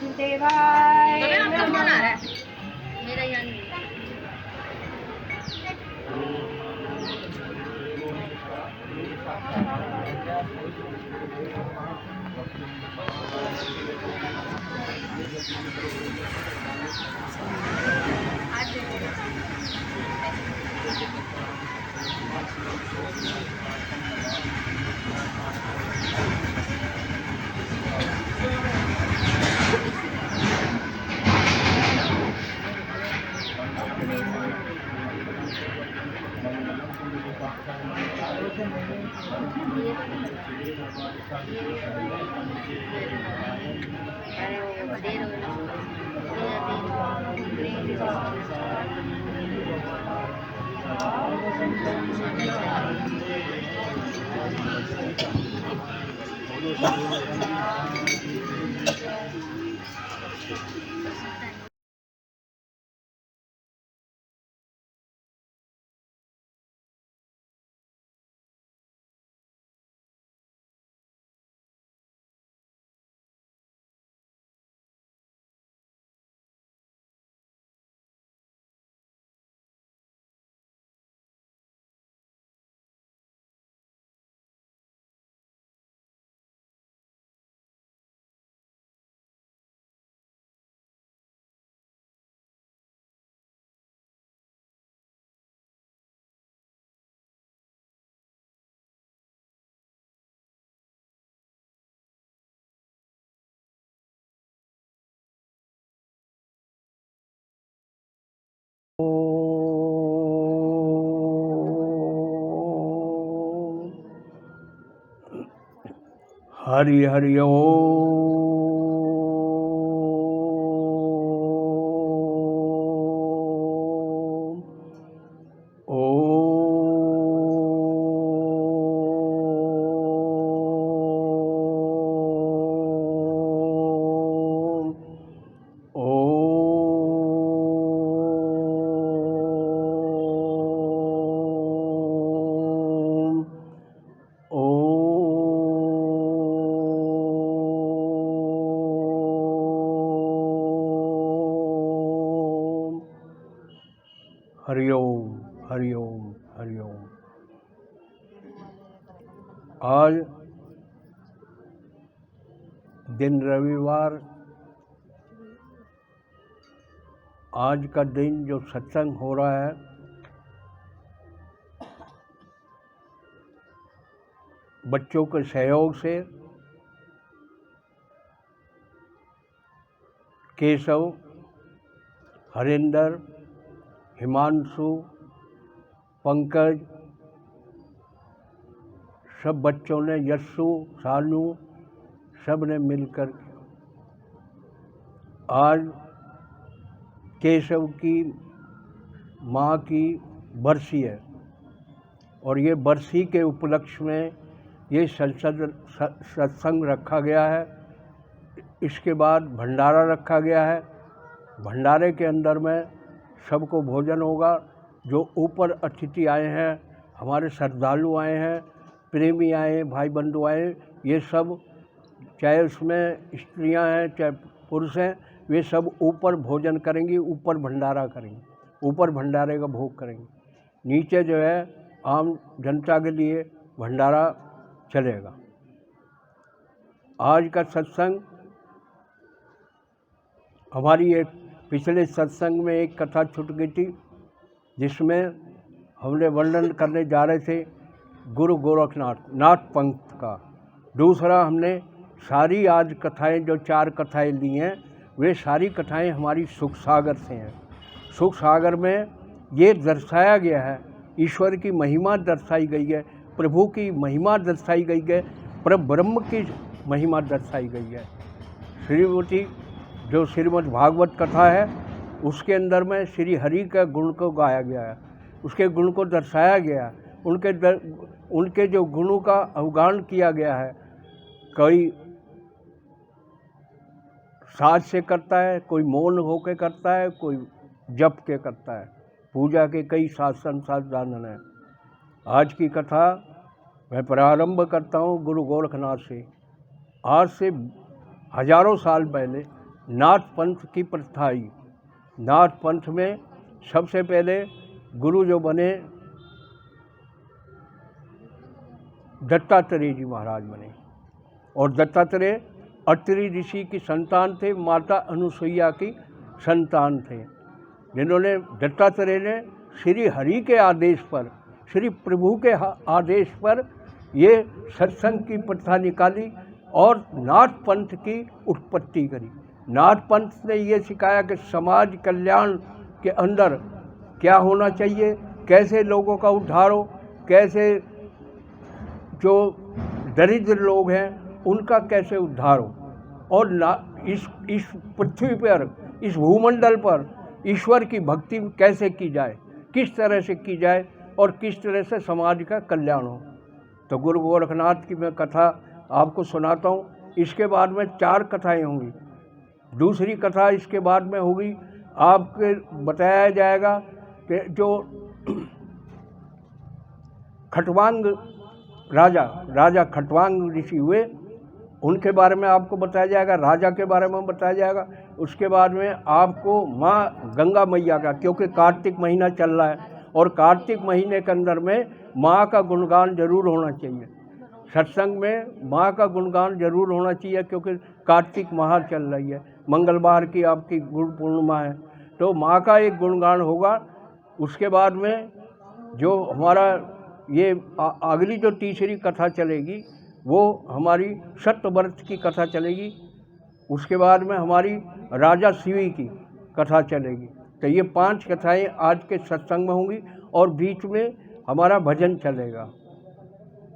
वासुदेवाय तो आपका नमः। फोन आ रहा है मेरा यहाँ नहीं। हरि हरि ओम। हरि ओम हरि ओम हरि ओम। आज दिन रविवार, आज का दिन जो सत्संग हो रहा है बच्चों के सहयोग से केशव, हरिंदर, हिमांशु, पंकज, सब बच्चों ने, यस्सु, सानू, सब ने मिलकर आज केशव की माँ की बरसी है और ये बरसी के उपलक्ष्य में ये सत्संग रखा गया है। इसके बाद भंडारा रखा गया है। भंडारे के अंदर में सबको भोजन होगा। जो ऊपर अतिथि आए हैं, हमारे श्रद्धालु आए हैं, प्रेमी आए, भाई बंधु आए, ये सब चाहे उसमें स्त्रियां हैं चाहे पुरुष हैं, वे सब ऊपर भोजन करेंगे, ऊपर भंडारा करेंगे, ऊपर भंडारे का भोग करेंगे। नीचे जो है आम जनता के लिए भंडारा चलेगा। आज का सत्संग हमारी एक पिछले सत्संग में एक कथा छूट गई थी जिसमें हमने वर्णन करने जा रहे थे गुरु गोरखनाथ नाथ पंथ का। दूसरा हमने सारी आज कथाएं जो 4 कथाएं ली हैं वे सारी कथाएं हमारी सुख सागर से हैं। सुख सागर में ये दर्शाया गया है, ईश्वर की महिमा दर्शाई गई है, प्रभु की महिमा दर्शाई गई है, परब्रह्म की महिमा दर्शाई गई है। श्रीमती जो श्रीमद् भागवत कथा है उसके अंदर में श्री हरि का गुण को गाया गया है, उसके गुण को दर्शाया गया है, उनके जो गुणों का अवगाहन किया गया है। कोई साज से करता है, कोई मौन होकर करता है, कोई जप के करता है। पूजा के कई शासन साधन हैं। आज की कथा मैं प्रारंभ करता हूँ गुरु गोरखनाथ से। आज से हजारों साल पहले नाथ पंथ की प्रथा आई। नाथ पंथ में सबसे पहले गुरु जो बने दत्तात्रेय जी महाराज बने, और दत्तात्रेय अत्रि ऋषि की संतान थे, माता अनुसुईया की संतान थे, जिन्होंने दत्तात्रेय ने श्री हरि के आदेश पर, श्री प्रभु के आदेश पर ये सत्संग की प्रथा निकाली और नाथ पंथ की उत्पत्ति करी। नाथ पंथ ने ये सिखाया कि समाज कल्याण के अंदर क्या होना चाहिए, कैसे लोगों का उद्धार हो, कैसे जो दरिद्र लोग हैं उनका कैसे उद्धार हो, और इस पृथ्वी पर, इस भूमंडल पर ईश्वर की भक्ति कैसे की जाए, किस तरह से की जाए और किस तरह से समाज का कल्याण हो। तो गुरु गोरखनाथ की मैं कथा आपको सुनाता हूँ। इसके बाद में 4 कथाएं होंगी। दूसरी कथा इसके बाद में होगी, आपके बताया जाएगा कि जो खटवांग राजा खटवांग ऋषि हुए उनके बारे में आपको बताया जाएगा, राजा के बारे में बताया जाएगा। उसके बाद में आपको माँ गंगा मैया का, क्योंकि कार्तिक महीना चल रहा है और कार्तिक महीने के अंदर में माँ का गुणगान जरूर होना चाहिए। सत्संग में माँ का गुणगान जरूर होना चाहिए, क्योंकि कार्तिक माह चल रही है, मंगलवार की आपकी गुरु पूर्णिमा है, तो माँ का एक गुणगान होगा। उसके बाद में जो हमारा ये अगली जो तीसरी कथा चलेगी वो हमारी सत्यव्रत की कथा चलेगी। उसके बाद में हमारी राजा शिवी की कथा चलेगी। तो ये 5 कथाएं आज के सत्संग में होंगी और बीच में हमारा भजन चलेगा,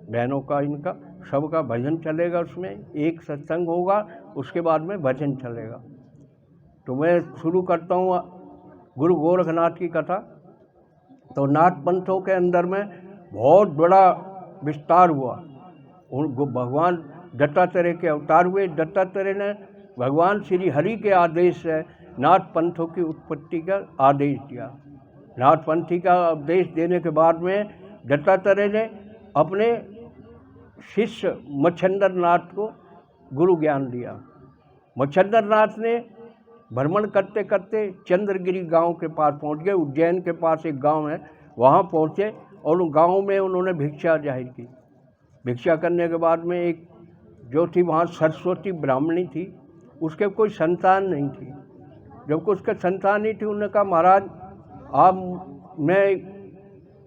बहनों का, इनका सबका भजन चलेगा। उसमें एक सत्संग होगा, उसके बाद में भजन चलेगा। तो मैं शुरू करता हूँ गुरु गोरखनाथ की कथा। तो नाथ पंथों के अंदर में बहुत बड़ा विस्तार हुआ। उन भगवान दत्तात्रेय के अवतार हुए। दत्तात्रेय ने भगवान श्री हरि के आदेश से नाथ पंथों की उत्पत्ति का आदेश दिया। नाथ पंथी का आदेश देने के बाद में दत्तात्रेय ने अपने शिष्य मच्छंदर नाथ को गुरु ज्ञान दिया। मच्छंदर नाथ ने भ्रमण करते करते चंद्रगिरी गांव के पास पहुंच गए। उज्जैन के पास एक गांव है, वहां पहुंचे और उन गांव में उन्होंने भिक्षा जाहिर की। भिक्षा करने के बाद में एक जो थी वहाँ सरस्वती ब्राह्मणी थी, उसके कोई संतान नहीं थी। जब उसके संतान नहीं थी, उन्होंने कहा महाराज आप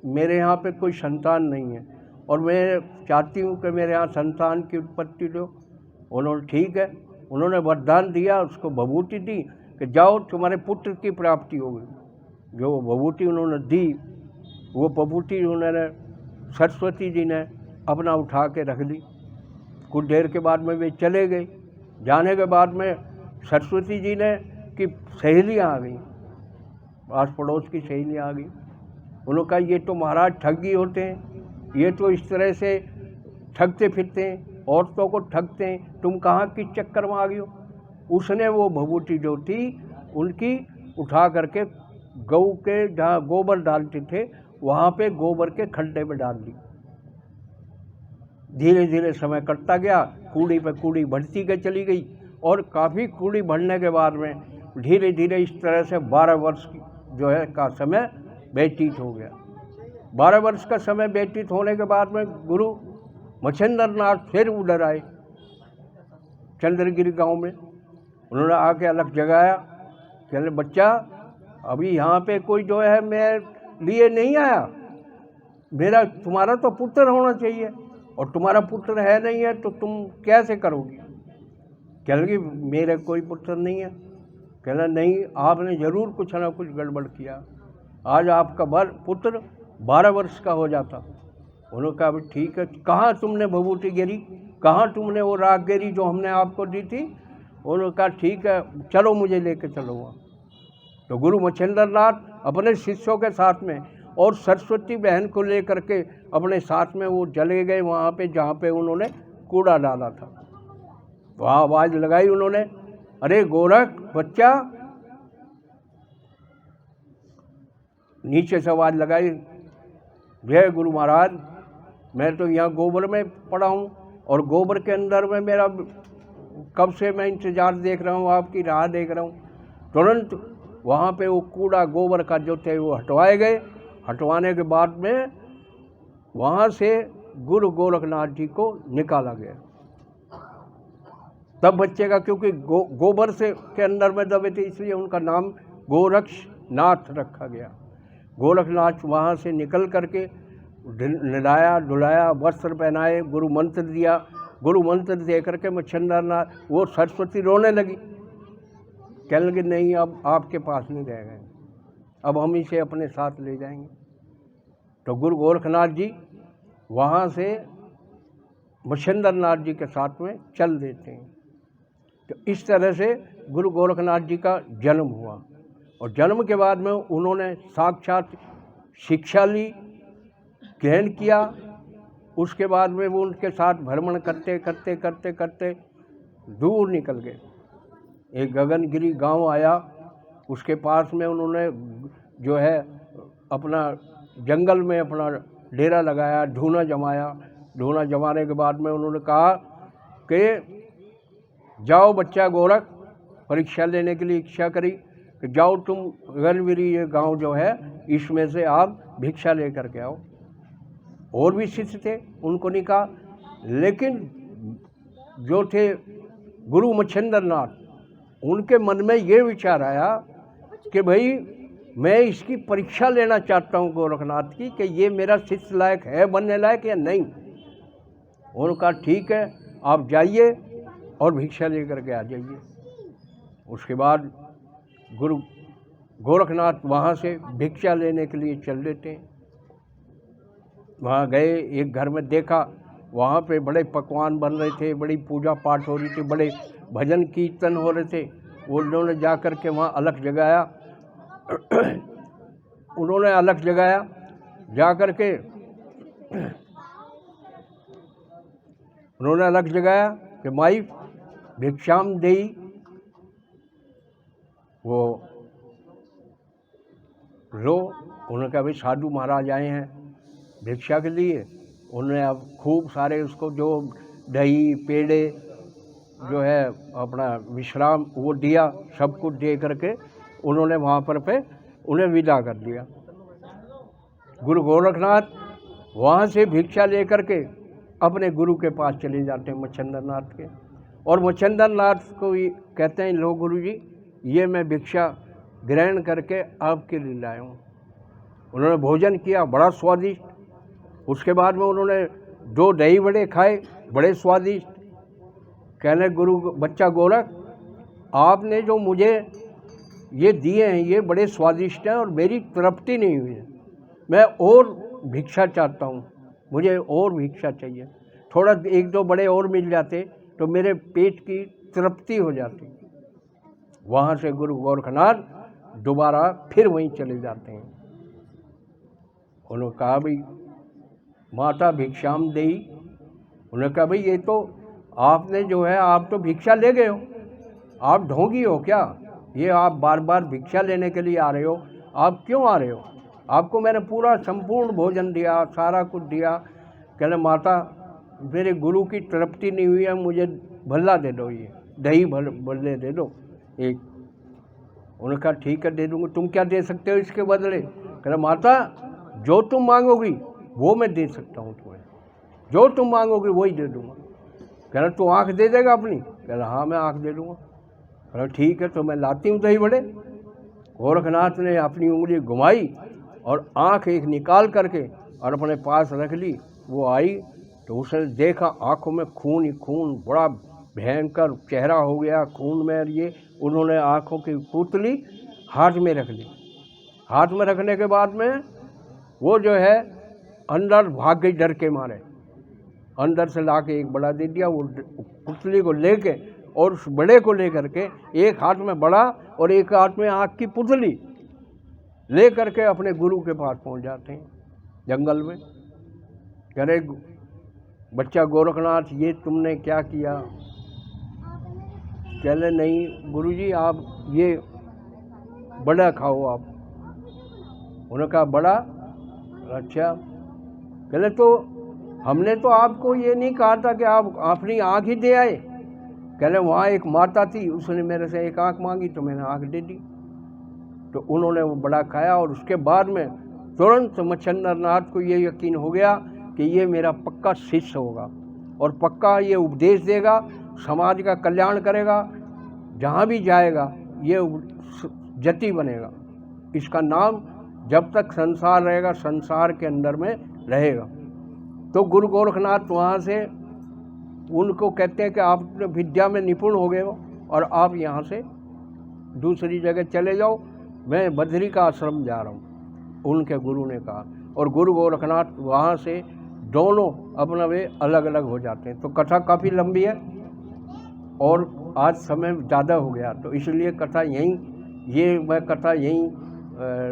मेरे यहाँ पे कोई संतान नहीं है और मैं चाहती हूँ कि मेरे यहाँ संतान की उत्पत्ति दो। उन्होंने ठीक है, उन्होंने वरदान दिया, उसको भभूति दी कि जाओ तुम्हारे पुत्र की प्राप्ति होगी। जो भभूति उन्होंने दी, वो भभूति उन्होंने सरस्वती जी ने अपना उठा के रख ली। कुछ देर के बाद में वे चले गए। जाने के बाद में सरस्वती जी ने की सहेलियाँ आ गई, आस पड़ोस की सहेलियाँ आ गई। उन्होंने कहा ये तो महाराज ठगी होते हैं, ये तो इस तरह से ठगते फिरते हैं, औरतों को ठगते हैं, तुम कहाँ किस चक्कर में आ गई हो। उसने वो भभूति जो थी उनकी उठा करके गऊ के जहाँ गोबर डालते थे वहाँ पे गोबर के खड्डे में डाल दी। धीरे धीरे समय कटता गया, कूड़ी पे कूड़ी बढ़ती गई चली गई और काफ़ी कूड़ी बढ़ने के बाद में धीरे धीरे इस तरह से 12 वर्ष जो है का समय व्यतीत हो गया। 12 वर्ष का समय व्यतीत होने के बाद में गुरु मच्छंदर नाथ फिर उधर आए चंद्रगिरी गांव में। उन्होंने आके अलग जगाया, कहले बच्चा अभी यहाँ पे कोई जो है मैं लिए नहीं आया, तुम्हारा तो पुत्र होना चाहिए और तुम्हारा पुत्र है नहीं है तो तुम कैसे करोगी। कह लगी मेरे कोई पुत्र नहीं है। कहना नहीं, आपने ज़रूर कुछ ना कुछ गड़बड़ किया, आज आपका पुत्र 12 वर्ष का हो जाता। उन्होंने कहा ठीक है, कहाँ तुमने भभूति गिरी, कहाँ तुमने वो राख गिरी जो हमने आपको दी थी। उन्होंने कहा ठीक है चलो मुझे लेके चलो वहाँ। तो गुरु मच्छंदर नाथ अपने शिष्यों के साथ में और सरस्वती बहन को लेकर के अपने साथ में वो चले गए वहाँ पे जहाँ पे उन्होंने कूड़ा डाला था। वहाँ आवाज़ लगाई उन्होंने, अरे गोरख बच्चा, नीचे से आवाज़ लगाई, जय गुरु महाराज, मैं तो यहाँ गोबर में पड़ा हूँ और गोबर के अंदर में मेरा कब से मैं इंतज़ार देख रहा हूँ, आपकी राह देख रहा हूँ। तुरंत वहाँ पे वो कूड़ा गोबर का जो थे वो हटवाए गए। हटवाने के बाद में वहाँ से गुरु गोरखनाथ जी को निकाला गया। तब बच्चे का, क्योंकि गोबर से के अंदर में दबे थे, इसलिए उनका नाम गोरक्षनाथ रखा गया। गोरखनाथ वहाँ से निकल करके नहलाया धुलाया, वस्त्र पहनाए, गुरु मंत्र दिया। गुरु मंत्र दे करके मच्छिंद्रनाथ, वो सरस्वती रोने लगी, कहने लगी नहीं अब आपके पास नहीं रह गए, अब हम इसे अपने साथ ले जाएंगे। तो गुरु गोरखनाथ जी वहाँ से मच्छिंद्रनाथ जी के साथ में चल देते हैं। तो इस तरह से गुरु गोरखनाथ जी का जन्म हुआ। और जन्म के बाद में उन्होंने साक्षात शिक्षा ली, ग्रहण किया। उसके बाद में वो उनके साथ भ्रमण करते करते करते करते दूर निकल गए। एक गगनगिरी गांव आया, उसके पास में उन्होंने जो है अपना जंगल में अपना डेरा लगाया, ढूना जमाया। ढूना जमाने के बाद में उन्होंने कहा कि जाओ बच्चा गोरख, परीक्षा लेने के लिए इच्छा करी कि जाओ तुम गगनगिरी ये गांव जो है इसमें से आप भिक्षा लेकर के आओ। और भी शिष्य थे, उनको नहीं कहा, लेकिन जो थे गुरु मच्छिंद्रनाथ, उनके मन में ये विचार आया कि भाई मैं इसकी परीक्षा लेना चाहता हूँ गोरखनाथ की, कि ये मेरा शिष्य लायक है, बनने लायक या नहीं। उन्होंने कहा ठीक है, आप जाइए और भिक्षा लेकर के आ जाइए। उसके बाद गुरु गोरखनाथ वहाँ से भिक्षा लेने के लिए चल देते हैं। वहाँ गए, एक घर में देखा, वहाँ पे बड़े पकवान बन रहे थे, बड़ी पूजा पाठ हो रही थी, बड़े भजन कीर्तन हो रहे थे। वो उन्होंने जा कर के वहाँ अलख जगाया। उन्होंने अलख जगाया, जा कर के उन्होंने अलख जगाया कि माई भिक्षाम देई। वो लो, उन्होंने कहा भाई साधु महाराज आए हैं भिक्षा के लिए। उन्होंने अब खूब सारे उसको जो दही पेड़े जो है अपना विश्राम वो दिया, सब कुछ दे करके उन्होंने वहाँ पर पे उन्हें विदा कर दिया। गुरु गोरखनाथ वहाँ से भिक्षा लेकर के अपने गुरु के पास चले जाते हैं, मच्छिंद्रनाथ के। और मच्छिंद्रनाथ को कहते हैं, लो गुरु जी, ये मैं भिक्षा ग्रहण करके आपके लिए लाया हूँ। उन्होंने भोजन किया, बड़ा स्वादिष्ट। उसके बाद में उन्होंने 2 दही बड़े खाए, बड़े स्वादिष्ट। कहने गुरु बच्चा गोरख, आपने जो मुझे ये दिए हैं ये बड़े स्वादिष्ट हैं और मेरी तृप्ति नहीं हुई है, मैं और भिक्षा चाहता हूँ, मुझे और भिक्षा चाहिए। थोड़ा 1-2 बड़े और मिल जाते तो मेरे पेट की तृप्ति हो जाती। वहाँ से गुरु गोरखनाथ दोबारा फिर वहीं चले जाते हैं। उन्होंने कहा भाई माता भिक्षाम देई। उन्होंने कहा भाई ये तो आपने जो है, आप तो भिक्षा ले गए हो, आप ढोंगी हो क्या? ये आप बार बार भिक्षा लेने के लिए आ रहे हो, आप क्यों आ रहे हो? आपको मैंने पूरा संपूर्ण भोजन दिया, सारा कुछ दिया। कहने माता मेरे गुरु की तृप्ति नहीं हुई है, मुझे भल्ला दे दो, ये दही भल्ले दे दो एक। उन्होंने कहा ठीक है दे दूँगा, तुम क्या दे सकते हो इसके बदले? कहना माता जो तुम मांगोगी वो मैं दे सकता हूँ तुम्हें, जो तुम मांगोगी वही दे दूँगा। कहना तू आँख दे देगा अपनी? कहना हाँ मैं आँख दे दूँगा। कहना ठीक है तो मैं लाती हूँ दही बड़े। गोरखनाथ ने अपनी उंगली घुमाई और आँख एक निकाल करके और अपने पास रख ली। वो आई तो उसने देखा आँखों में खून ही खून, बड़ा भयंकर चेहरा हो गया खून में। ये उन्होंने आँखों की पुतली हाथ में रख ली। हाथ में रखने के बाद में वो जो है अंदर भाग गई डर के मारे। अंदर से ला के एक बड़ा दे दिया। वो पुतली को लेके और उस बड़े को लेकर के, एक हाथ में बड़ा और एक हाथ में आँख की पुतली ले करके अपने गुरु के पास पहुंच जाते हैं जंगल में। कह रहे बच्चा गोरखनाथ ये तुमने क्या किया? कह रहे नहीं गुरुजी आप ये बड़ा खाओ आप। उन्होंने कहा बड़ा? अच्छा। कहले तो हमने तो आपको ये नहीं कहा था कि आप अपनी आँख ही दे आए, कह रहे वहाँ एक माता थी, उसने मेरे से एक आँख मांगी तो मैंने आँख दे दी। तो उन्होंने वो बड़ा खाया और उसके बाद में तुरंत मच्छिंद्र नाथ को ये यकीन हो गया कि ये मेरा पक्का शिष्य होगा और पक्का ये उपदेश देगा, समाज का कल्याण करेगा, जहाँ भी जाएगा ये जति बनेगा। इसका नाम जब तक संसार रहेगा संसार के अंदर में रहेगा। तो गुरु गोरखनाथ वहाँ से उनको कहते हैं कि आप विद्या में निपुण हो गए हो और आप यहाँ से दूसरी जगह चले जाओ, मैं बद्री का आश्रम जा रहा हूँ, उनके गुरु ने कहा। और गुरु गोरखनाथ वहाँ से दोनों अपना वे अलग अलग हो जाते हैं। तो कथा काफ़ी लंबी है और आज समय ज़्यादा हो गया, तो इसलिए कथा मैं कथा यहीं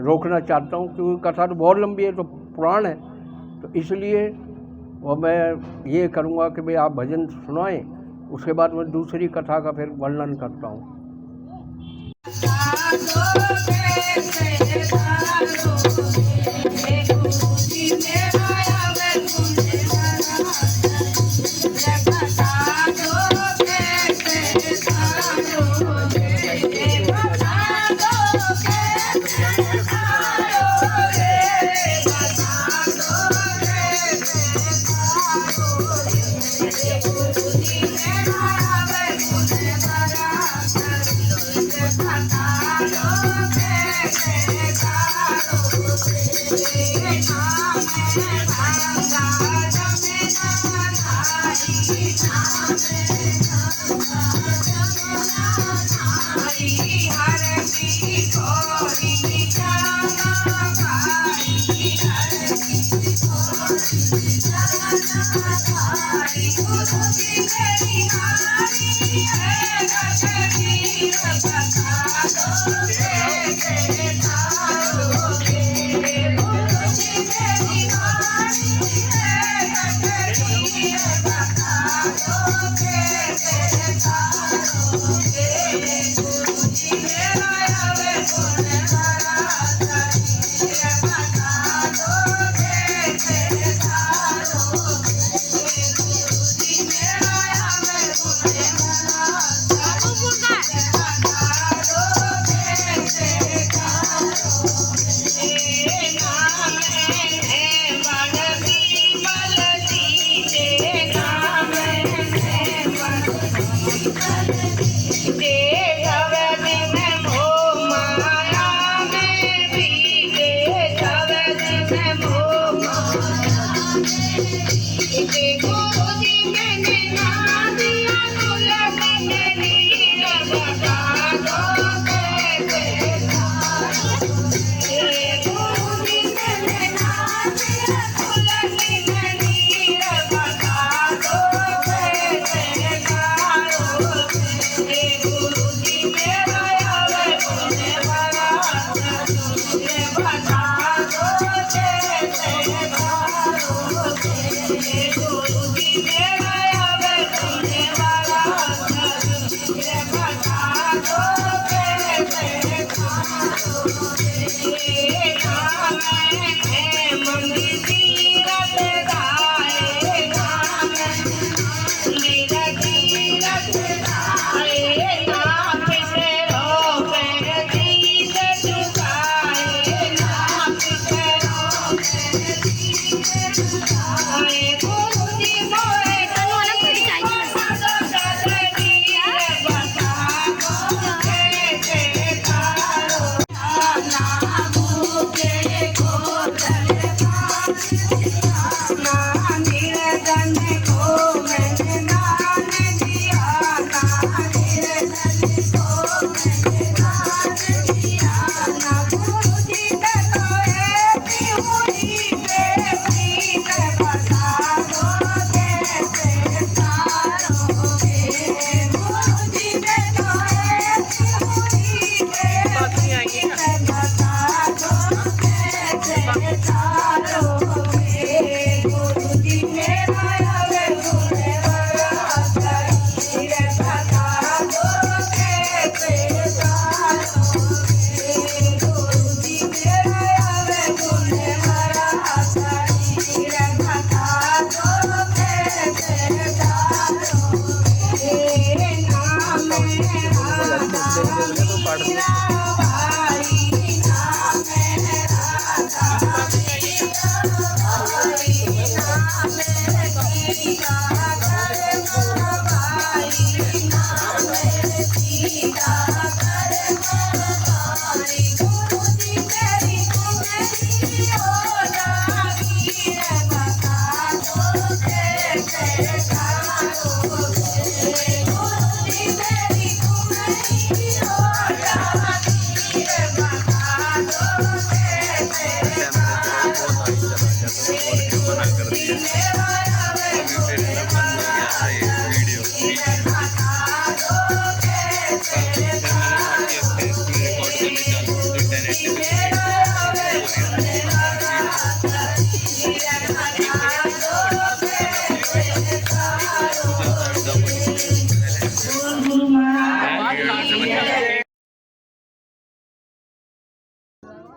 रोकना चाहता हूँ, क्योंकि कथा तो बहुत लंबी है, तो पुराण है। तो इसलिए और मैं ये करूँगा कि भाई आप भजन सुनाएं, उसके बाद मैं दूसरी कथा का फिर वर्णन करता हूँ। देव दिन मोह माया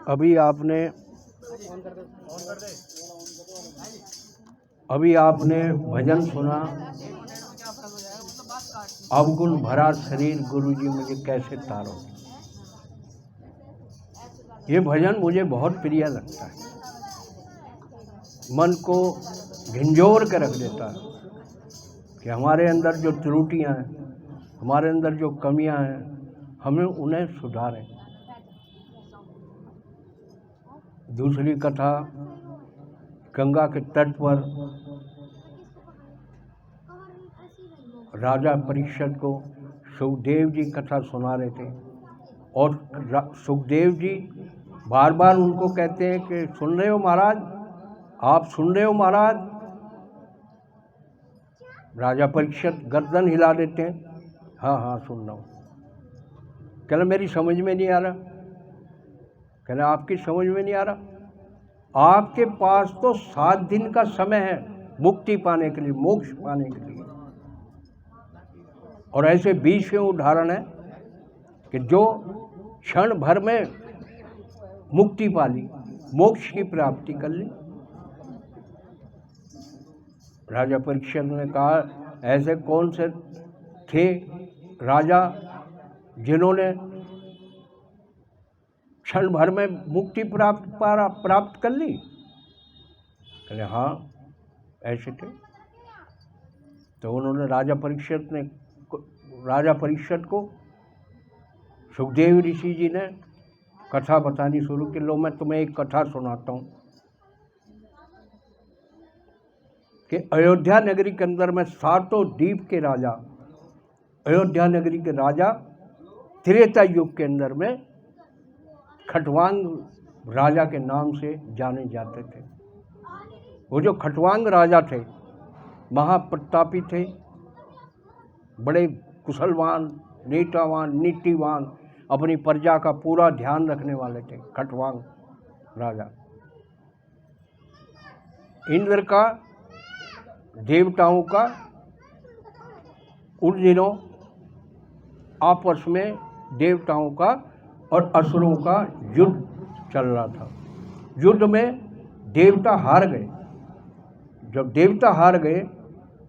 अभी आपने भजन सुना, अवगुण भरा शरीर गुरुजी मुझे कैसे तारो। ये भजन मुझे बहुत प्रिय लगता है, मन को झंझोर के रख देता है कि हमारे अंदर जो त्रुटियां हैं, हमारे अंदर जो कमियां हैं, हमें उन्हें सुधारें। दूसरी कथा, गंगा के तट पर राजा परीक्षित को सुखदेव जी कथा सुना रहे थे और सुखदेव जी बार बार उनको कहते हैं कि सुन रहे हो महाराज, आप सुन रहे हो महाराज। राजा परीक्षित गर्दन हिला देते हैं, हाँ हाँ सुन रहा हूँ। कहना मेरी समझ में नहीं आ रहा। कहना आपकी समझ में नहीं आ रहा, आपके पास तो 7 दिन का समय है मुक्ति पाने के लिए, मोक्ष पाने के लिए। और ऐसे 20वें उदाहरण है कि जो क्षण भर में मुक्ति पा ली, मोक्ष की प्राप्ति कर ली। राजा परीक्षित ने कहा, ऐसे कौन से थे राजा जिन्होंने क्षण भर में मुक्ति प्राप्त कर ली? कहले हाँ ऐसे थे। तो उन्होंने राजा परीक्षित को सुखदेव ऋषि जी ने कथा बतानी शुरू की। लो मैं तुम्हें एक कथा सुनाता हूँ कि अयोध्या नगरी के अंदर में 7 द्वीप के राजा, अयोध्या नगरी के राजा त्रेता युग के अंदर में खटवांग राजा के नाम से जाने जाते थे। वो जो खटवांग राजा थे महाप्रतापी थे, बड़े कुशलवान, नेतावान, नीतिवान, अपनी प्रजा का पूरा ध्यान रखने वाले थे खटवांग राजा। इंद्र का, देवताओं का उन दिनों आपस में देवताओं का और असुरों का युद्ध चल रहा था। युद्ध में देवता हार गए। जब देवता हार गए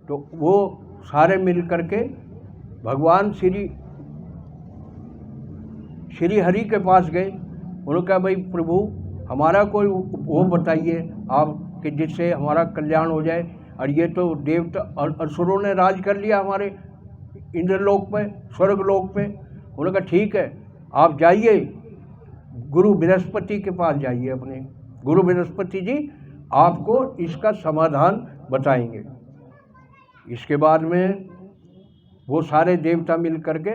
तो वो सारे मिल करके भगवान श्री हरि के पास गए। उन्होंने कहा, भाई प्रभु हमारा कोई वो बताइए आप कि जिससे हमारा कल्याण हो जाए। और ये तो देवता और असुरों ने राज कर लिया हमारे इंद्रलोक पे, स्वर्गलोक पे। उन्होंने कहा ठीक है, आप जाइए गुरु बृहस्पति के पास जाइए, अपने गुरु बृहस्पति जी आपको इसका समाधान बताएंगे। इसके बाद में वो सारे देवता मिल करके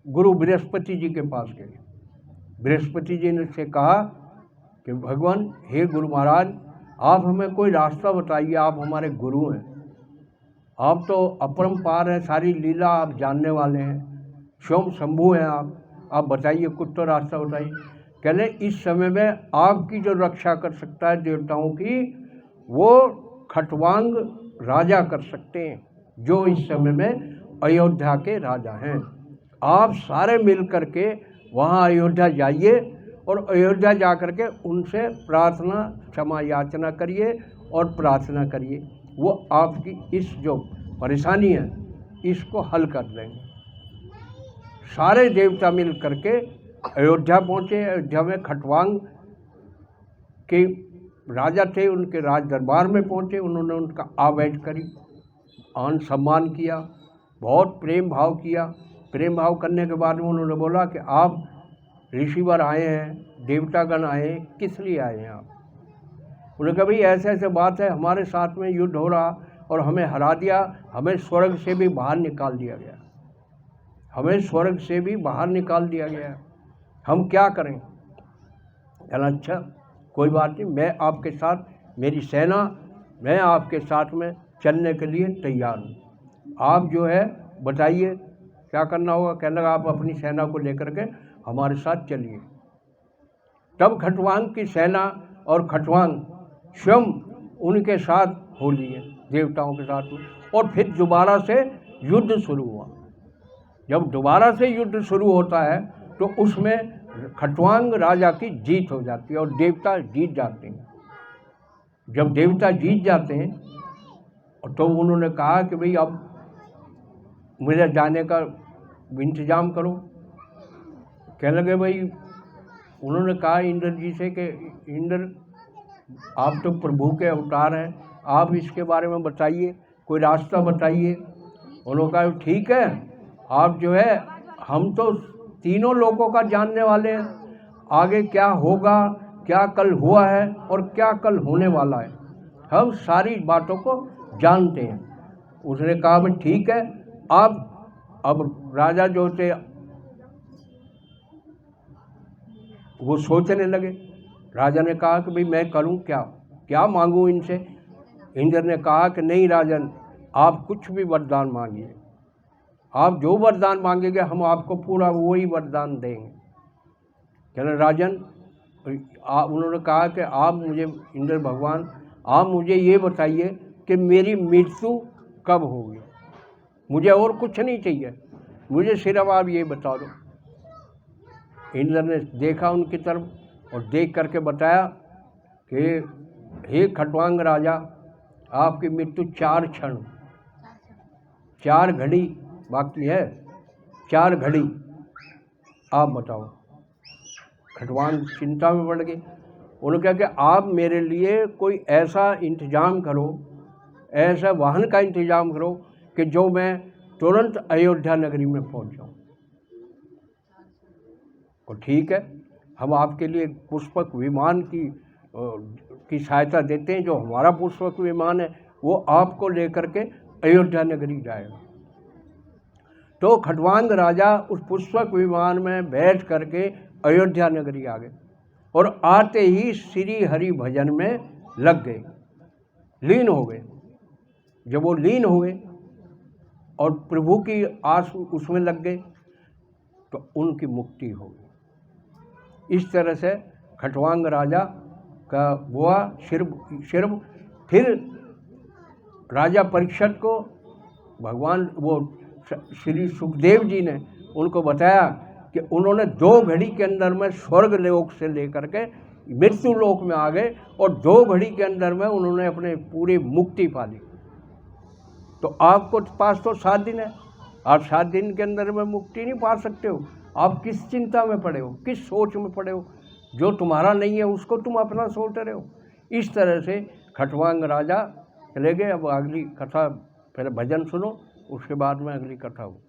गुरु बृहस्पति जी के पास गए। बृहस्पति जी ने से कहा कि भगवान, हे गुरु महाराज, आप हमें कोई रास्ता बताइए, आप हमारे गुरु हैं, आप तो अपरंपार हैं, सारी लीला आप जानने वाले हैं, स्वयं शंभु हैं आप बताइए कुछ तो रास्ता बताइए। कहले इस समय में आपकी जो रक्षा कर सकता है देवताओं की, वो खटवांग राजा कर सकते हैं, जो इस समय में अयोध्या के राजा हैं। आप सारे मिल करके वहाँ अयोध्या जाइए और अयोध्या जा कर के उनसे प्रार्थना क्षमा याचना करिए और प्रार्थना करिए, वो आपकी इस जो परेशानी है इसको हल कर देंगे। सारे देवता मिल करके अयोध्या पहुँचे। अयोध्या में खटवांग के राजा थे, उनके राज दरबार में पहुँचे। उन्होंने उनका आवेट करी, आन सम्मान किया, बहुत प्रेम भाव किया। प्रेम भाव करने के बाद में उन्होंने बोला कि आप ऋषिवर आए हैं, देवतागण आए हैं, किस लिए आए हैं आप? उन्होंने कहा भाई ऐसे ऐसे बात है, हमारे साथ में युद्ध हो रहा और हमें हरा दिया, हमें स्वर्ग से भी बाहर निकाल दिया गया, हमें स्वर्ग से भी बाहर निकाल दिया गया, हम क्या करें? कहना अच्छा कोई बात नहीं, मैं आपके साथ, मेरी सेना, मैं आपके साथ में चलने के लिए तैयार हूँ। आप जो है बताइए क्या करना होगा? कहने लगा आप अपनी सेना को लेकर के हमारे साथ चलिए। तब खटवांग की सेना और खटवांग स्वयं उनके साथ हो लिए, देवताओं के साथ में, और फिर दोबारा से युद्ध शुरू हुआ। जब दोबारा से युद्ध शुरू होता है तो उसमें खटवांग राजा की जीत हो जाती है और देवता जीत जाते हैं। जब देवता जीत जाते हैं तो उन्होंने कहा कि भाई अब मेरे जाने का इंतजाम करो। कहने लगे भाई, उन्होंने कहा इंद्र जी से कि इंद्र, आप तो प्रभु के अवतार हैं, आप इसके बारे में बताइए, कोई रास्ता बताइए। उन्होंने कहा ठीक है, आप जो है, हम तो तीनों लोगों का जानने वाले हैं, आगे क्या होगा, क्या कल हुआ है और क्या कल होने वाला है, हम सारी बातों को जानते हैं। उसने कहा भाई ठीक है, आप अब राजा जो थे वो सोचने लगे। राजा ने कहा कि भाई मैं करूं क्या, क्या मांगूं इनसे। इंद्र ने कहा कि नहीं राजन, आप कुछ भी वरदान मांगिए, आप जो वरदान मांगेंगे हम आपको पूरा वही वरदान देंगे। कहना राजन, उन्होंने कहा कि आप मुझे, इंद्र भगवान, आप मुझे ये बताइए कि मेरी मृत्यु कब होगी, मुझे और कुछ नहीं चाहिए, मुझे सिर्फ आप ये बता दो। इंद्र ने देखा उनकी तरफ और देख करके बताया कि हे खटवांग राजा, आपकी मृत्यु 4 क्षण, 4 घड़ी बाकी है, 4 घड़ी, आप बताओ। खटवांग चिंता में पड़ गए। उन्होंने कहा कि आप मेरे लिए कोई ऐसा इंतजाम करो, ऐसा वाहन का इंतजाम करो कि जो मैं तुरंत अयोध्या नगरी में पहुंच जाऊं। और ठीक है, हम आपके लिए पुष्पक विमान की सहायता देते हैं। जो हमारा पुष्पक विमान है वो आपको लेकर के अयोध्या नगरी जाएगा। तो खटवांग राजा उस पुष्पक विमान में बैठ करके अयोध्या नगरी आ गए और आते ही श्री हरि भजन में लग गए, लीन हो गए। जब वो लीन हुए और प्रभु की आस उसमें लग गए तो उनकी मुक्ति हो गई। इस तरह से खटवांग राजा का हुआ सिर्फ फिर राजा परीक्षित को भगवान वो श्री सुखदेव जी ने उनको बताया कि उन्होंने 2 घड़ी के अंदर में स्वर्ग लोक से लेकर के मृत्यु लोक में आ गए और 2 घड़ी के अंदर में उन्होंने अपने पूरी मुक्ति पा ली। तो आपको पास तो 7 दिन है, आप 7 दिन के अंदर में मुक्ति नहीं पा सकते हो। आप किस चिंता में पड़े हो, किस सोच में पड़े हो, जो तुम्हारा नहीं है उसको तुम अपना सोच रहे हो। इस तरह से खटवांग राजा चले गए। अब अगली कथा, पहले भजन सुनो, उसके बाद में अगली कथा हो।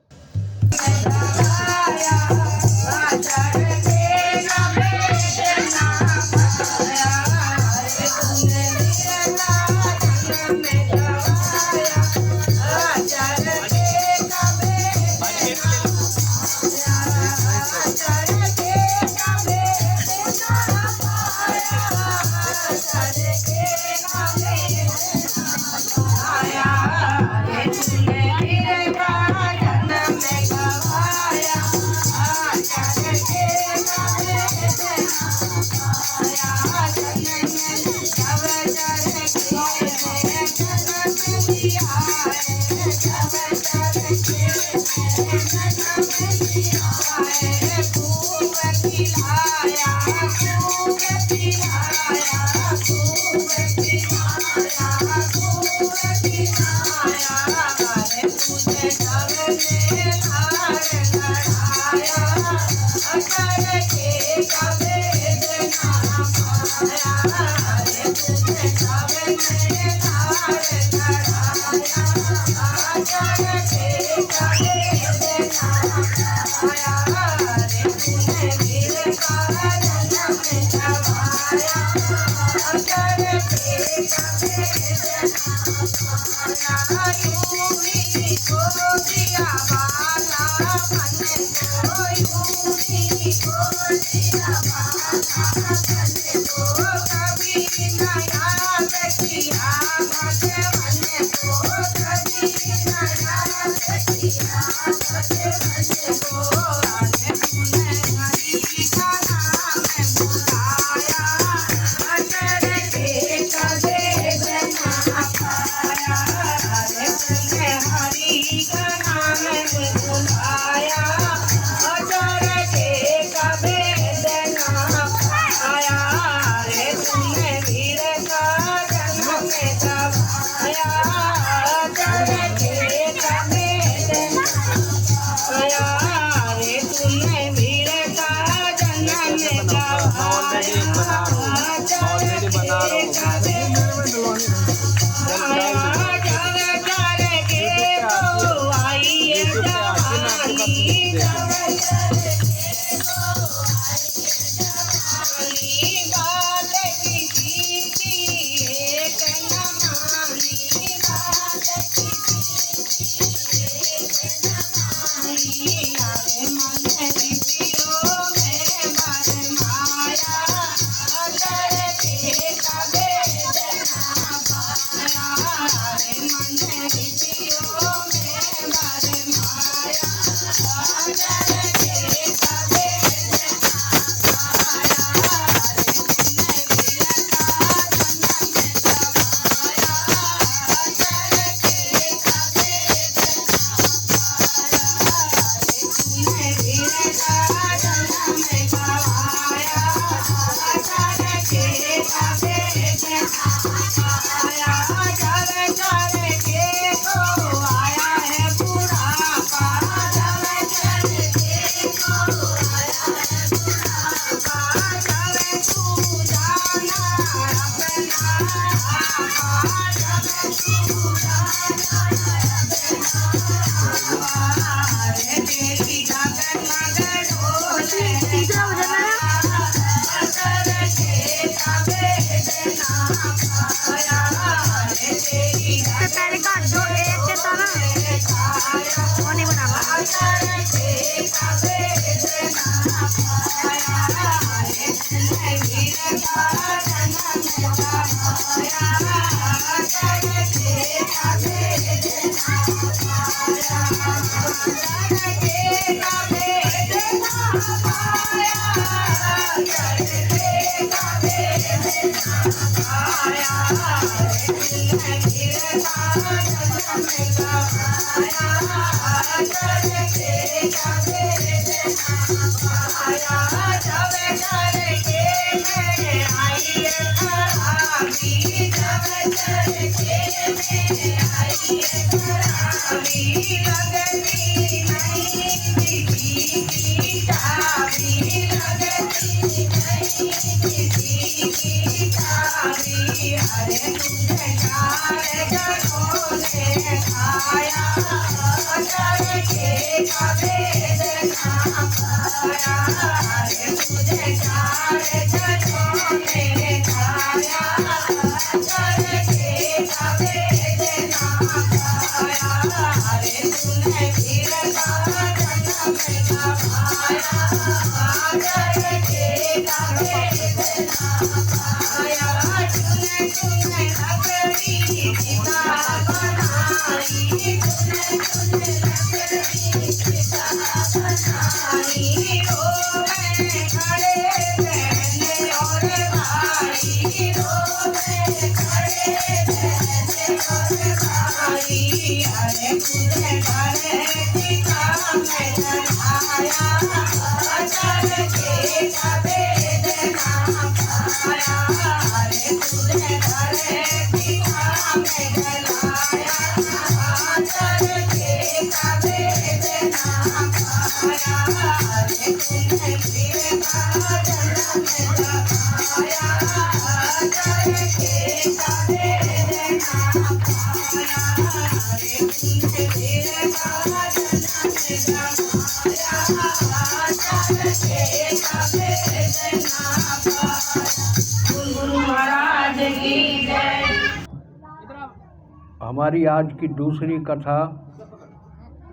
हमारी आज की दूसरी कथा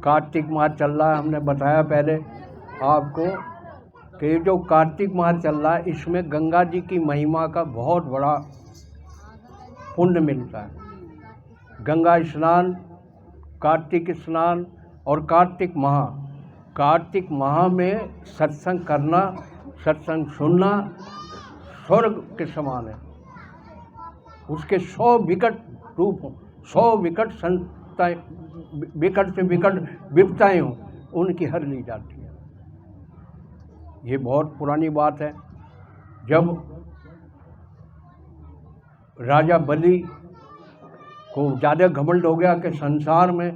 कार्तिक माह चल रहा है। हमने बताया पहले आपको कि जो कार्तिक माह चल रहा है इसमें गंगा जी की महिमा का बहुत बड़ा पुण्य मिलता है। गंगा स्नान, कार्तिक स्नान और कार्तिक माह में सत्संग करना, सत्संग सुनना स्वर्ग के समान है। उसके 100 विकट रूप हों, 100 विकट संताएं, विकट से विकट विपताएं हों, उनकी हर ली जाती है। ये बहुत पुरानी बात है। जब राजा बलि को ज़्यादा घमंड हो गया कि संसार में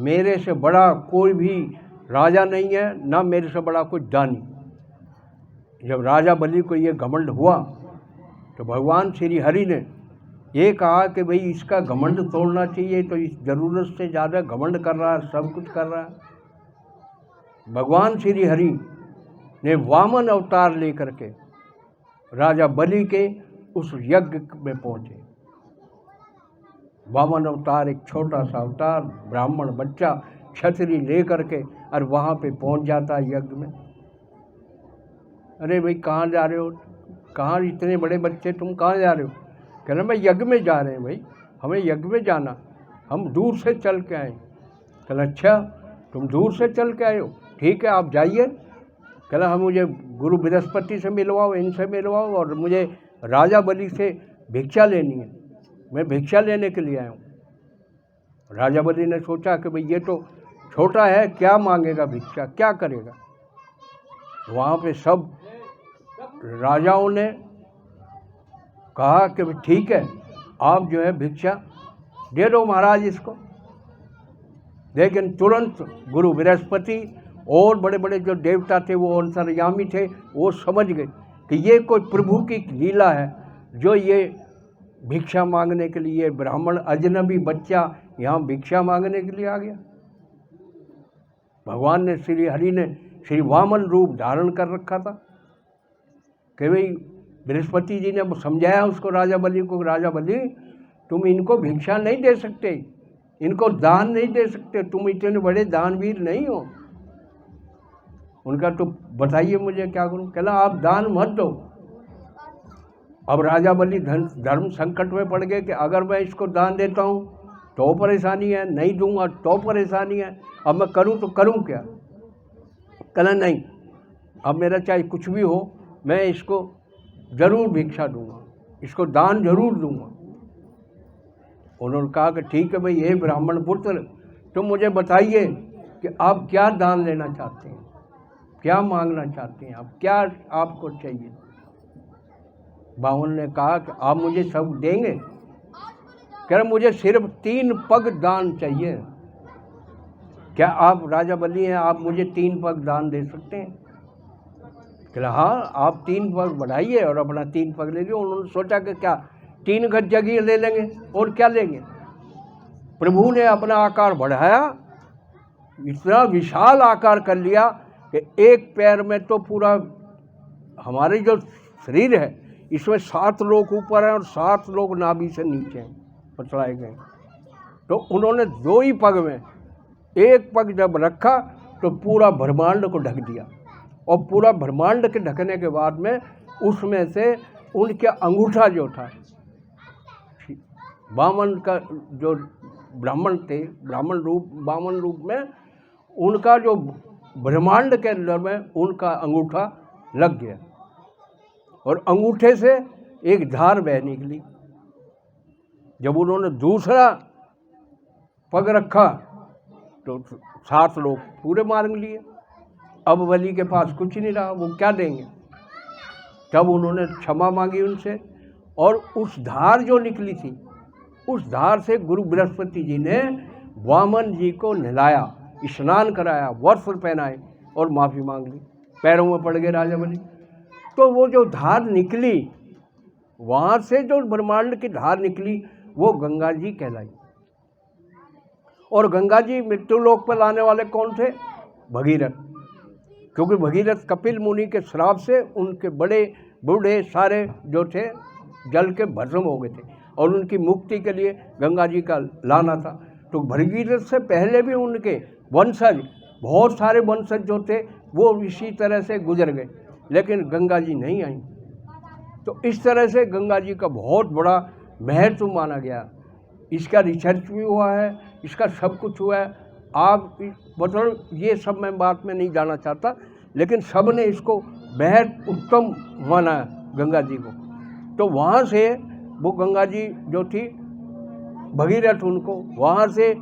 मेरे से बड़ा कोई भी राजा नहीं है, ना मेरे से बड़ा कोई दानी, जब राजा बलि को ये घमंड हुआ तो भगवान श्री हरि ने ये कहा कि भाई इसका घमंड तोड़ना चाहिए, तो इस ज़रूरत से ज़्यादा घमंड कर रहा है, सब कुछ कर रहा है। भगवान श्री हरि ने वामन अवतार लेकर के राजा बलि के उस यज्ञ में पहुँचे। वामन अवतार एक छोटा सा अवतार, ब्राह्मण बच्चा छतरी ले करके और वहाँ पे पहुँच जाता है यज्ञ में। अरे भाई कहाँ जा रहे हो, कहाँ इतने बड़े बच्चे, तुम कहाँ जा रहे हो? कह रहे मैं यज्ञ में जा रहे हैं भाई, हमें यज्ञ में जाना, हम दूर से चल के आए। कह अच्छा तुम दूर से चल के आए हो, ठीक है आप जाइए। कह हम मुझे गुरु बृहस्पति से मिलवाओ, इनसे मिलवाओ, और मुझे राजा बलि से भिक्षा लेनी है, मैं भिक्षा लेने के लिए आया हूँ। राजा बलि ने सोचा कि भाई ये तो छोटा है, क्या मांगेगा भिक्षा, क्या करेगा। वहाँ पे सब राजाओं ने कहा कि ठीक है आप जो है भिक्षा दे दो महाराज इसको। लेकिन तुरंत गुरु बृहस्पति और बड़े बड़े जो देवता थे, वो अंतर्यामी थे, वो समझ गए कि ये कोई प्रभु की लीला है, जो ये भिक्षा मांगने के लिए ब्राह्मण अजनबी बच्चा यहाँ भिक्षा मांगने के लिए आ गया। भगवान ने श्री हरि ने श्री वामन रूप धारण कर रखा था कि भाई बृहस्पति जी ने समझाया उसको राजा बलि को, राजा बलि तुम इनको भिक्षा नहीं दे सकते, इनको दान नहीं दे सकते, तुम इतने बड़े दानवीर नहीं हो। उनका तो बताइए मुझे क्या करूं। कहला आप दान मत दो। अब राजा बलि धर्म संकट में पड़ गए कि अगर मैं इसको दान देता हूं तो परेशानी है, नहीं दूंगा तो परेशानी है, अब मैं करूं तो करूं क्या। कहला नहीं, अब मेरा चाहे कुछ भी हो मैं इसको ज़रूर भिक्षा दूंगा, इसको दान जरूर दूंगा। उन्होंने कहा कि ठीक है भाई, ये ब्राह्मण पुत्र तो मुझे बताइए कि आप क्या दान लेना चाहते हैं, क्या मांगना चाहते हैं, आप क्या आपको चाहिए। बावन ने कहा कि आप मुझे सब देंगे। कह रहे मुझे सिर्फ 3 पग दान चाहिए। क्या आप राजा बलि हैं, आप मुझे 3 पग दान दे सकते हैं। कह हाँ आप 3 पग बढ़ाइए और अपना 3 पग ले लीजिए। उन्होंने सोचा कि क्या 3 गज जगह ले लेंगे और क्या लेंगे। प्रभु ने अपना आकार बढ़ाया, इतना विशाल आकार कर लिया कि एक पैर में तो पूरा हमारे जो शरीर है इसमें 7 लोग ऊपर हैं और 7 लोग नाभि से नीचे हैं, पचड़ाए गए। तो उन्होंने 2 ही पग में एक पग जब रखा तो पूरा ब्रह्मांड को ढक दिया, और पूरा ब्रह्मांड के ढकने के बाद में उसमें से उनके अंगूठा जो था, वामन का जो ब्राह्मण थे, वामन रूप में उनका जो ब्रह्मांड के अंदर में उनका अंगूठा लग गया, और अंगूठे से एक धार बह निकली। जब उन्होंने दूसरा पग रखा तो 7 लोग पूरे मार लिए। अब बलि के पास कुछ नहीं रहा, वो क्या देंगे। तब उन्होंने क्षमा मांगी उनसे, और उस धार जो निकली थी उस धार से गुरु बृहस्पति जी ने वामन जी को नहलाया, स्नान कराया, वस्त्र पहनाए और माफ़ी मांग ली। पैरों में पड़ गए राजा बलि। तो वो जो धार निकली, वहाँ से जो ब्रह्मांड की धार निकली वो गंगा जी कहलाई। और गंगा जी मृत्यु लोक पर लाने वाले कौन थे? भगीरथ। क्योंकि भगीरथ कपिल मुनि के श्राप से उनके बड़े बूढ़े सारे जो थे जल के भस्म हो गए थे, और उनकी मुक्ति के लिए गंगा जी का लाना था। तो भगीरथ से पहले भी उनके वंशज, बहुत सारे वंशज जो थे वो इसी तरह से गुजर गए, लेकिन गंगा जी नहीं आई। तो इस तरह से गंगा जी का बहुत बड़ा महत्व माना गया। इसका रिसर्च भी हुआ है, इसका सब कुछ हुआ है। आप मतलब ये सब मैं बात में नहीं जाना चाहता, लेकिन सब ने इसको बेहद उत्तम माना गंगा जी को। तो वहाँ से वो गंगा जी जो थी भगीरथ, उनको वहाँ से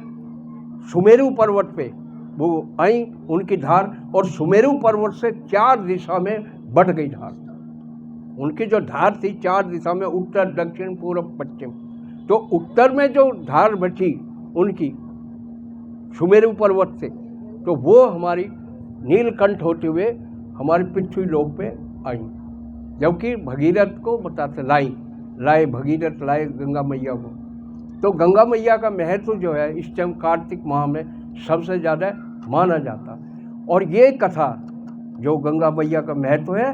सुमेरु पर्वत पे वो आई उनकी धार, और सुमेरु पर्वत से 4 दिशा में बढ़ गई धार। उनकी जो धार थी 4 दिशा में, उत्तर, दक्षिण, पूर्व, पश्चिम। तो उत्तर में जो धार बची उनकी सुमेरु पर्वत से, तो वो हमारी नीलकंठ होते हुए हमारे पृथ्वी लोक पे आई, जबकि भगीरथ को बताते लाए भगीरथ लाए गंगा मैया को। तो गंगा मैया का महत्व जो है इस टाइम कार्तिक माह में सबसे ज़्यादा माना जाता। और ये कथा जो गंगा मैया का महत्व है,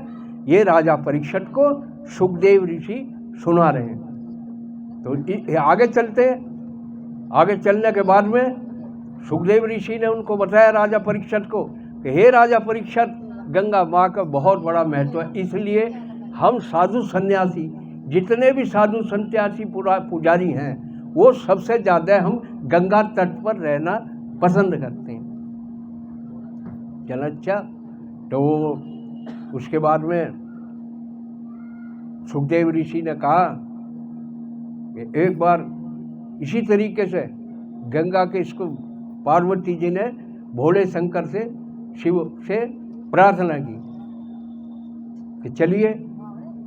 ये राजा परीक्षित को सुखदेव ऋषि सुना रहे हैं। तो आगे चलते हैं। आगे चलने के बाद में सुखदेव ऋषि ने उनको बताया राजा परीक्षित को कि हे राजा परीक्षित, गंगा माँ का बहुत बड़ा महत्व है, इसलिए हम साधु सन्यासी, जितने भी साधु सन्यासी पुजारी हैं, वो सबसे ज़्यादा हम गंगा तट पर रहना पसंद करते हैं। चल अच्छा। तो उसके बाद में सुखदेव ऋषि ने कहा कि एक बार इसी तरीके से गंगा के इसको पार्वती जी ने भोले शंकर से, शिव से प्रार्थना की कि चलिए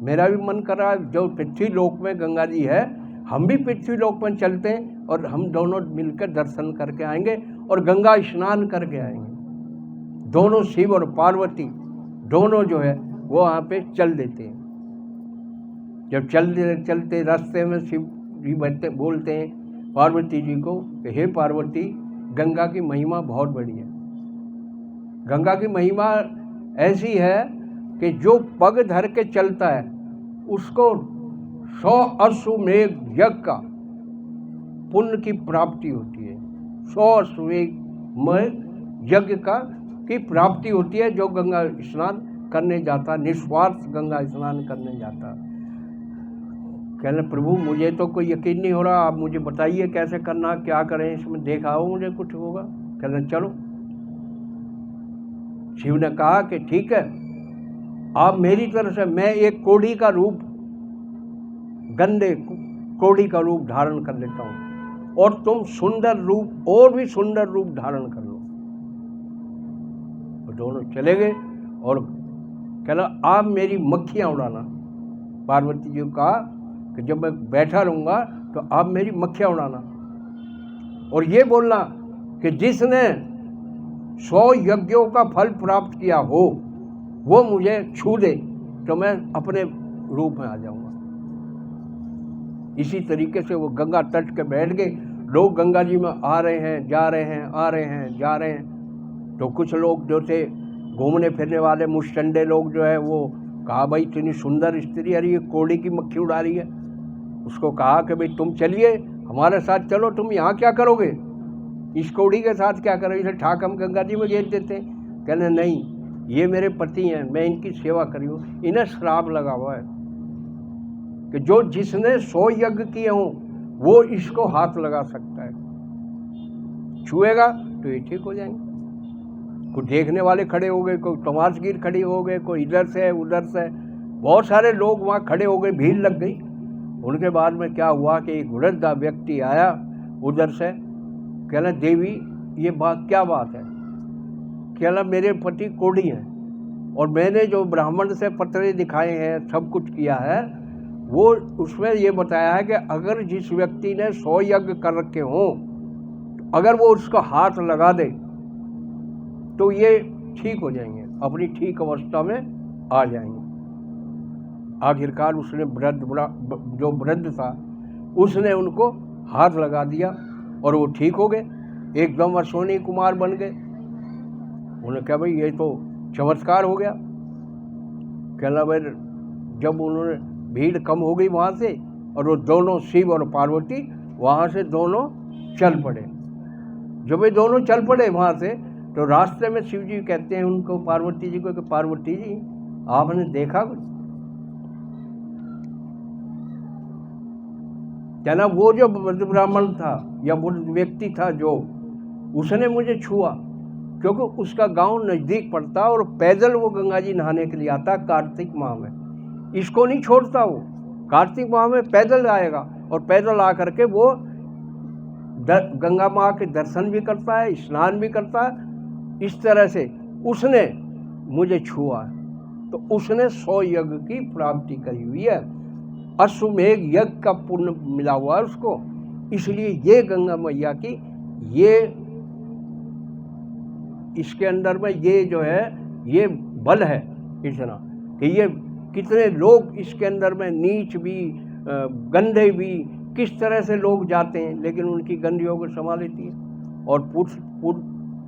मेरा भी मन कर रहा है, जो पृथ्वी लोक में गंगा जी है, हम भी पृथ्वी लोक में चलते हैं और हम दोनों मिलकर दर्शन करके आएंगे और गंगा स्नान करके आएंगे। दोनों शिव और पार्वती दोनों जो है वो वहाँ पे चल देते हैं। जब चलते रास्ते में शिव जी बोलते हैं पार्वती जी को कि हे पार्वती, गंगा की महिमा बहुत बड़ी है। गंगा की महिमा ऐसी है कि जो पग धर के चलता है उसको 100 अश्वमेघ यज्ञ का पुण्य की प्राप्ति होती है। 100 अश्वमेघ यज्ञ की प्राप्ति होती है जो गंगा स्नान करने जाता, निस्वार्थ गंगा स्नान करने जाता। कहने प्रभु मुझे तो कोई यकीन नहीं हो रहा, आप मुझे बताइए कैसे करना, क्या करें, इसमें दिखाओ मुझे कुछ होगा। कहने चलो। शिव ने कहा कि ठीक है, आप मेरी तरफ से, मैं एक कोढ़ी का रूप, गंदे कोढ़ी का रूप धारण कर लेता हूँ और तुम सुंदर रूप, और भी सुंदर रूप धारण कर लो। तो दोनों चले गए और कहना आप मेरी मक्खियाँ उड़ाना। पार्वती जी को कहा कि जब मैं बैठा रहूँगा तो आप मेरी मक्खियाँ उड़ाना और ये बोलना कि जिसने 100 यज्ञों का फल प्राप्त किया हो वो मुझे छू दे तो मैं अपने रूप में आ जाऊँगा। इसी तरीके से वो गंगा तट के बैठ गए। लोग गंगा जी में आ रहे हैं, जा रहे हैं, आ रहे हैं, जा रहे हैं। तो कुछ लोग जो थे घूमने फिरने वाले मुस्टंडे लोग जो है वो कहा भाई इतनी सुंदर स्त्री आ रही है, कोढ़ी की मक्खी उड़ा रही है। उसको कहा कि भाई तुम चलिए हमारे साथ चलो, तुम यहाँ क्या करोगे, इस कोढ़ी के साथ क्या करोगे, इसे ठाक हम गंगा जी में घेर देते हैं। कहने नहीं, ये मेरे पति हैं, मैं इनकी सेवा करी हूँ। इन्हें श्राप लगा हुआ है कि जो जिसने 100 यज्ञ किए हों वो इसको हाथ लगा सकता है, छुएगा तो ये ठीक हो जाएंगे। कुछ देखने वाले खड़े हो गए, कोई तमाशगीर खड़े हो गए, कोई इधर से उधर से, बहुत सारे लोग वहाँ खड़े हो गए, भीड़ लग गई। उनके बाद में क्या हुआ कि एक वृद्ध व्यक्ति आया उधर से, कहना देवी ये बात क्या बात है। कहना मेरे पति कोढ़ी हैं और मैंने जो ब्राह्मण से पत्र दिखाए हैं, सब कुछ किया है, वो उसमें ये बताया है कि अगर जिस व्यक्ति ने 100 यज्ञ कर रखे हों, अगर वो उसको हाथ लगा दे तो ये ठीक हो जाएंगे, अपनी ठीक अवस्था में आ जाएंगे। आखिरकार उसने जो वृद्ध था उसने उनको हाथ लगा दिया और वो ठीक हो गए, एकदम अश्विनी कुमार बन गए। उन्होंने कहा भाई ये तो चमत्कार हो गया। कहना भाई जब उन्होंने भीड़ कम हो गई वहाँ से और वो दोनों शिव और पार्वती वहाँ से दोनों चल पड़े। जब ये दोनों चल पड़े वहाँ से तो रास्ते में शिव जी कहते हैं उनको, पार्वती जी को, कि पार्वती जी आपने देखा कुछ। कहना वो जो ब्राह्मण था या वो व्यक्ति था जो, उसने मुझे छुआ क्योंकि उसका गांव नज़दीक पड़ता और पैदल वो गंगा जी नहाने के लिए आता कार्तिक माह में। इसको नहीं छोड़ता, वो कार्तिक माह में पैदल आएगा और पैदल आकर के वो गंगा माँ के दर्शन भी करता है, स्नान भी करता है। इस तरह से उसने मुझे छुआ तो उसने 100 यज्ञ की प्राप्ति करी हुई है, अश्वमेघ यज्ञ का पुण्य मिला हुआ है उसको। इसलिए ये गंगा मैया की ये इसके अंदर में ये जो है ये बल है इतना। कि ये कितने लोग इसके अंदर में नीच भी गंदे भी किस तरह से लोग जाते हैं, लेकिन उनकी गंदियों को संभाल लेती है और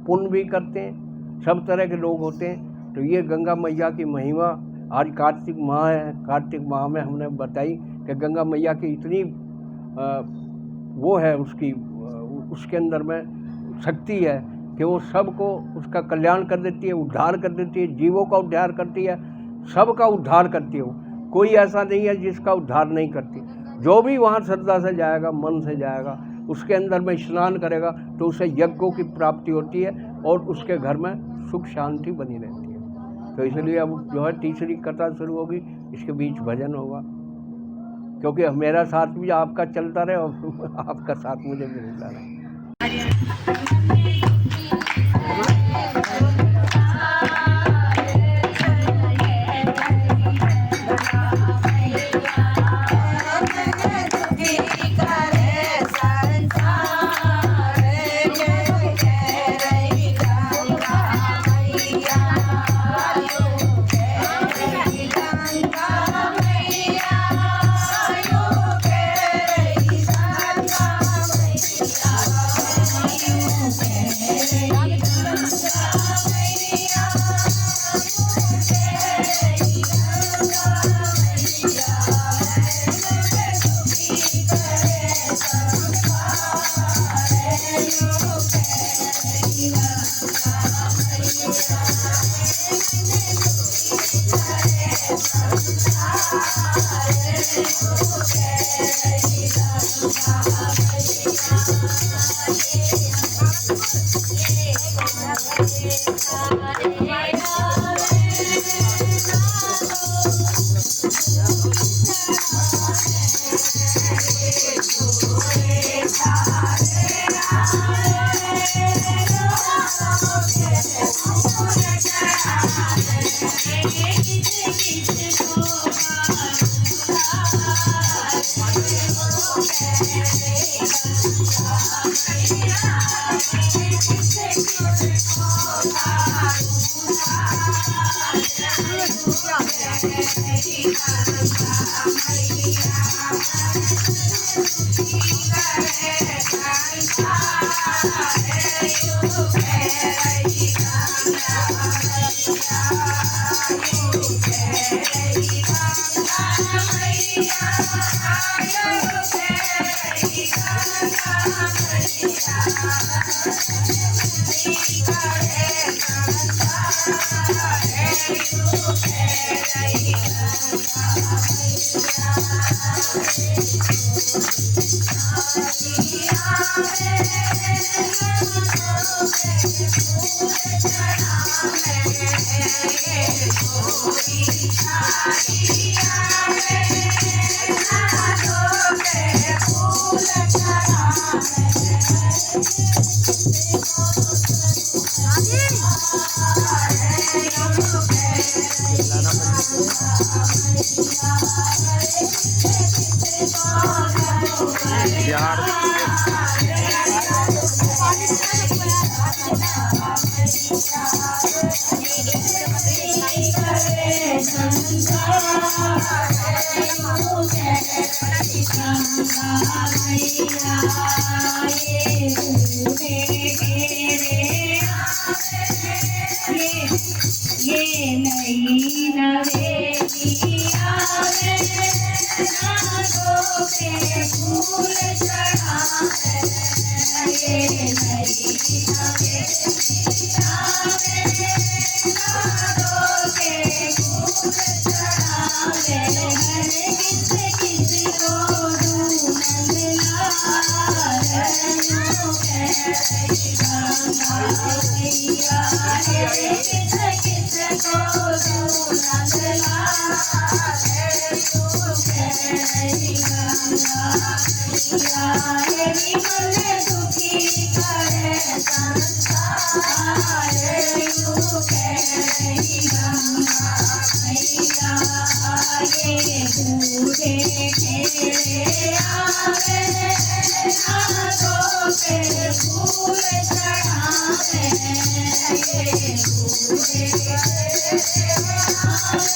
पुण्य भी करते हैं। सब तरह के लोग होते हैं। तो ये गंगा मैया की महिमा आज कार्तिक माह है। कार्तिक माह में हमने बताई कि गंगा मैया की इतनी वो है उसके अंदर में शक्ति है कि वो सबको उसका कल्याण कर देती है, उद्धार कर देती है, जीवों का उद्धार करती है, सबका उद्धार करती है। कोई ऐसा नहीं है जिसका उद्धार नहीं करती। जो भी वहाँ श्रद्धा से जाएगा, मन से जाएगा, उसके अंदर में स्नान करेगा तो उसे यज्ञों की प्राप्ति होती है और उसके घर में सुख शांति बनी रहती है। तो इसलिए अब जो है तीसरी कथा शुरू होगी, इसके बीच भजन होगा, क्योंकि मेरा साथ भी आपका चलता रहे और आपका साथ मुझे मिलता रहे।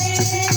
Thank you.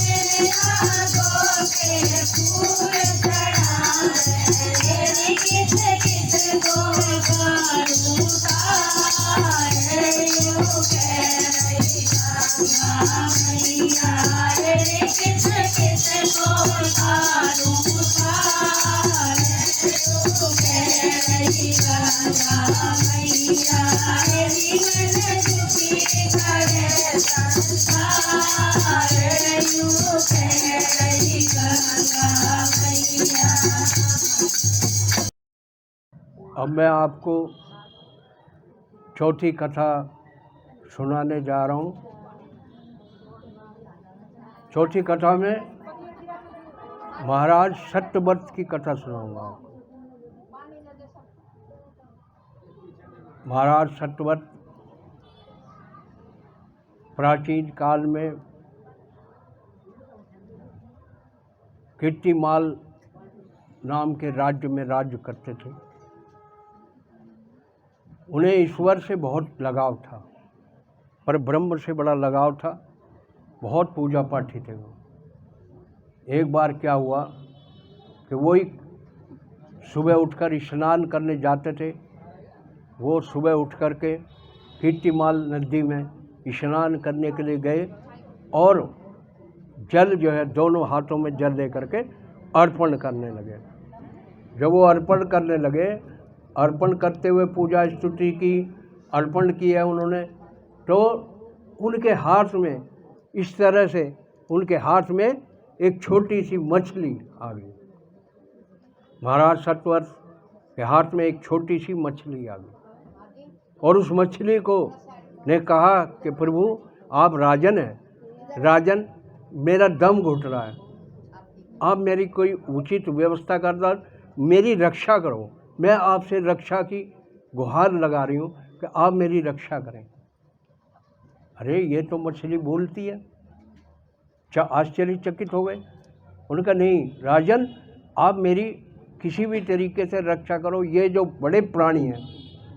अब मैं आपको चौथी कथा सुनाने जा रहा हूँ। चौथी कथा में महाराज सत्यव्रत की कथा सुनाऊंगा आपको। महाराज सत्यव्रत प्राचीन काल में कीर्तिमाल नाम के राज्य में राज्य करते थे। उन्हें ईश्वर से बहुत लगाव था, पर ब्रह्म से बड़ा लगाव था। बहुत पूजा पाठी थे वो। एक बार क्या हुआ कि वो ही सुबह उठकर स्नान करने जाते थे। वो सुबह उठ कर के कीर्तिमाल नदी में स्नान करने के लिए गए और जल जो है दोनों हाथों में जल लेकर के अर्पण करने लगे। जब वो अर्पण करने लगे, अर्पण करते हुए पूजा स्तुति की, अर्पण किया उन्होंने, तो उनके हाथ में इस तरह से उनके हाथ में एक छोटी सी मछली आ गई। महाराज सत्यव्रत के हाथ में एक छोटी सी मछली आ गई और उस मछली को ने कहा कि प्रभु आप राजन हैं, राजन मेरा दम घुट रहा है, आप मेरी कोई उचित व्यवस्था कर दो, मेरी रक्षा करो। मैं आपसे रक्षा की गुहार लगा रही हूँ कि आप मेरी रक्षा करें। अरे ये तो मछली बोलती है। आश्चर्यचकित हो गए। उनका नहीं राजन, आप मेरी किसी भी तरीके से रक्षा करो। ये जो बड़े प्राणी हैं,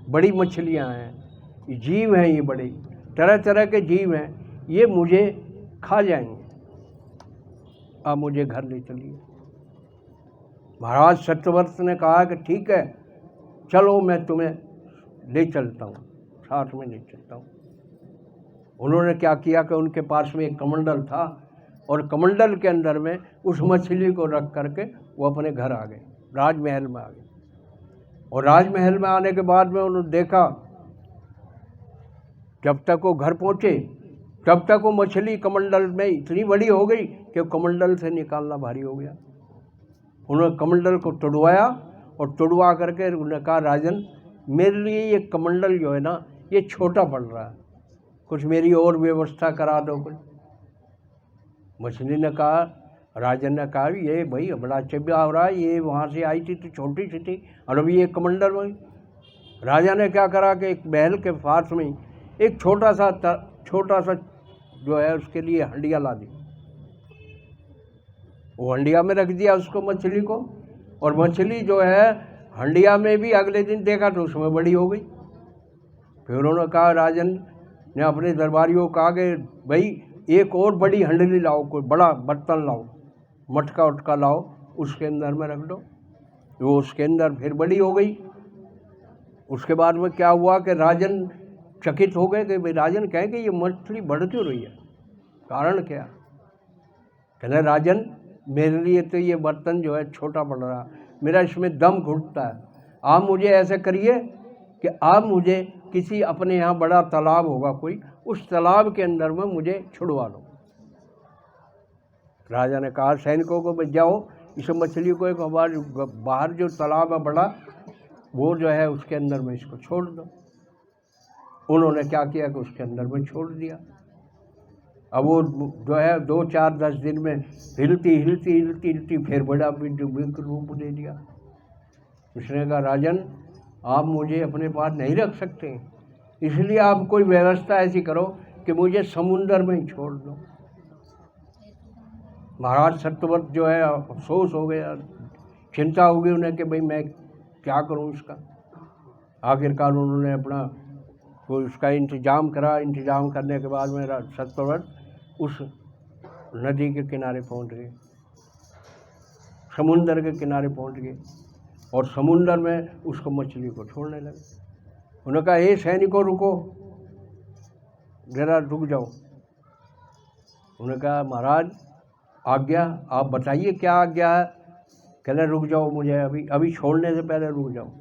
बड़ी मछलियाँ हैं, जीव हैं, ये बड़े तरह तरह के जीव हैं, ये मुझे खा जाएंगे, आप मुझे घर ले चलिए। महाराज सत्यव्रत ने कहा कि ठीक है, चलो मैं तुम्हें ले चलता हूँ, साथ में ले चलता हूँ। उन्होंने क्या किया कि उनके पास में एक कमंडल था और कमंडल के अंदर में उस मछली को रख करके वो अपने घर आ गए, राजमहल में आ गए। और राजमहल में आने के बाद में उन्होंने देखा, जब तक वो घर पहुँचे तब तक वो मछली कमंडल में इतनी बड़ी हो गई कि कमंडल से निकालना भारी हो गया। उन्होंने कमंडल को तुड़वाया और तुड़वा करके उन्होंने कहा राजन, मेरे लिए ये कमंडल जो है ना, ये छोटा पड़ रहा है, कुछ मेरी और व्यवस्था करा दो कुछ। मछली ने कहा, राजन ने कहा ये भाई बड़ा चबिया हो रहा है, ये वहाँ से आई थी तो छोटी सी थी और अभी ये कमंडल में। राजा ने क्या करा कि एक महल के पास में एक छोटा सा जो है उसके लिए हंडिया ला दी। वो हंडिया में रख दिया उसको, मछली को। और मछली जो है हंडिया में भी अगले दिन देखा तो उसमें बड़ी हो गई। फिर उन्होंने कहा, राजन ने अपने दरबारियों को कहा कि भाई एक और बड़ी हंडली लाओ, कोई बड़ा बर्तन लाओ, मटका उटका लाओ, उसके अंदर में रख दो। वो उसके अंदर फिर बड़ी हो गई। उसके बाद में क्या हुआ कि राजन चकित हो गए कि भाई राजन कहे कि ये मछली बढ़ क्यों रही है, कारण क्या? कहने राजन, मेरे लिए तो ये बर्तन जो है छोटा पड़ रहा, मेरा इसमें दम घुटता है। आप मुझे ऐसे करिए कि आप मुझे किसी अपने यहाँ बड़ा तालाब होगा कोई, उस तालाब के अंदर में मुझे छुड़वा लो। राजा ने कहा सैनिकों को, जाओ इस मछली को एक हमारे बाहर जो तालाब है बड़ा, वो जो है उसके अंदर में इसको छोड़ दो। उन्होंने क्या किया कि उसके अंदर में छोड़ दिया। अब वो जो है 2-4-10 दिन में हिलती फिर बड़ा विकट रूप दे दिया। उसने कहा राजन, आप मुझे अपने पास नहीं रख सकते, इसलिए आप कोई व्यवस्था ऐसी करो कि मुझे समुंदर में ही छोड़ दो। महाराज सत्यव्रत जो है अफसोस हो गया, चिंता हो गई उन्हें कि भाई मैं क्या करूं इसका। आखिरकार उन्होंने अपना कोई उसका इंतज़ाम करा। इंतज़ाम करने के बाद में सत्यव्रत उस नदी के किनारे पहुंच गए। समुंदर के किनारे पहुंच गए और समुंदर में उसको मछली को छोड़ने लगे। उन्होंने कहा, हे सैनिकों रुको, जरा रुक जाओ। उन्होंने कहा, महाराज आज्ञा, आप बताइए क्या आज्ञा है। कह रहे, रुक जाओ, मुझे अभी छोड़ने से पहले रुक जाओ।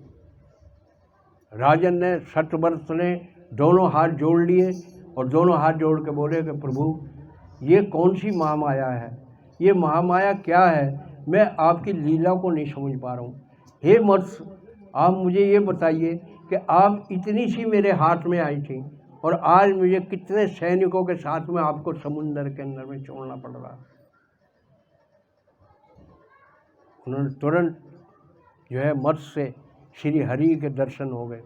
राजन ने शतवर्ष ने दोनों हाथ जोड़ लिए और दोनों हाथ जोड़ के बोले कि प्रभु, ये कौन सी महामाया है, ये महामाया क्या है, मैं आपकी लीला को नहीं समझ पा रहा हूँ। हे मत्स्य, आप मुझे ये बताइए कि आप इतनी सी मेरे हाथ में आई थी और आज मुझे कितने सैनिकों के साथ में आपको समुंदर के अंदर में छोड़ना पड़ रहा। उन्होंने तुरंत जो है मत्स्य से श्री हरि के दर्शन हो गए।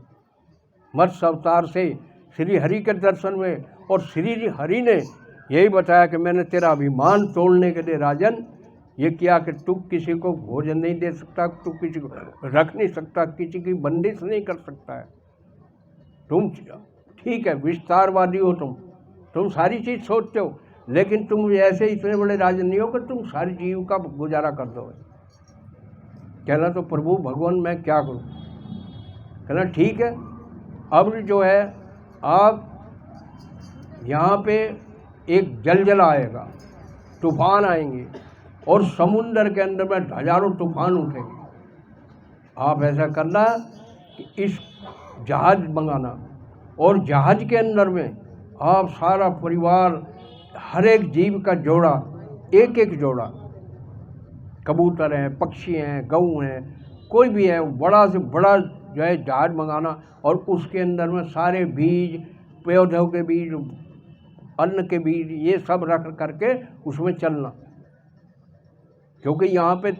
मत्स्य अवतार से श्री हरि के दर्शन हुए और श्री हरि ने यही बताया कि मैंने तेरा अभिमान तोड़ने के लिए राजन ये किया कि तू किसी को भोजन नहीं दे सकता, तू किसी को रख नहीं सकता, किसी की बंदिश नहीं कर सकता है। तुम ठीक है, विस्तारवादी हो, तुम सारी चीज़ सोचते हो, लेकिन तुम ऐसे इतने बड़े राजन नहीं हो कि तुम सारी जीव का गुजारा कर दो। कहना, तो प्रभु भगवान मैं क्या करूं। कहना, ठीक है, अब जो है आप यहाँ पे एक जलजल आएगा, तूफान आएंगे और समुंदर के अंदर में हजारों तूफान उठेंगे। आप ऐसा करना कि इस जहाज मंगाना और जहाज के अंदर में आप सारा परिवार, हर एक जीव का जोड़ा, एक एक जोड़ा, कबूतर हैं, पक्षी हैं, गऊ हैं, कोई भी है, बड़ा से बड़ा जो है जहाज मंगाना और उसके अंदर में सारे बीज, पौधों के बीज, अन्न के बीज, ये सब रख करके उसमें चलना, क्योंकि यहाँ पे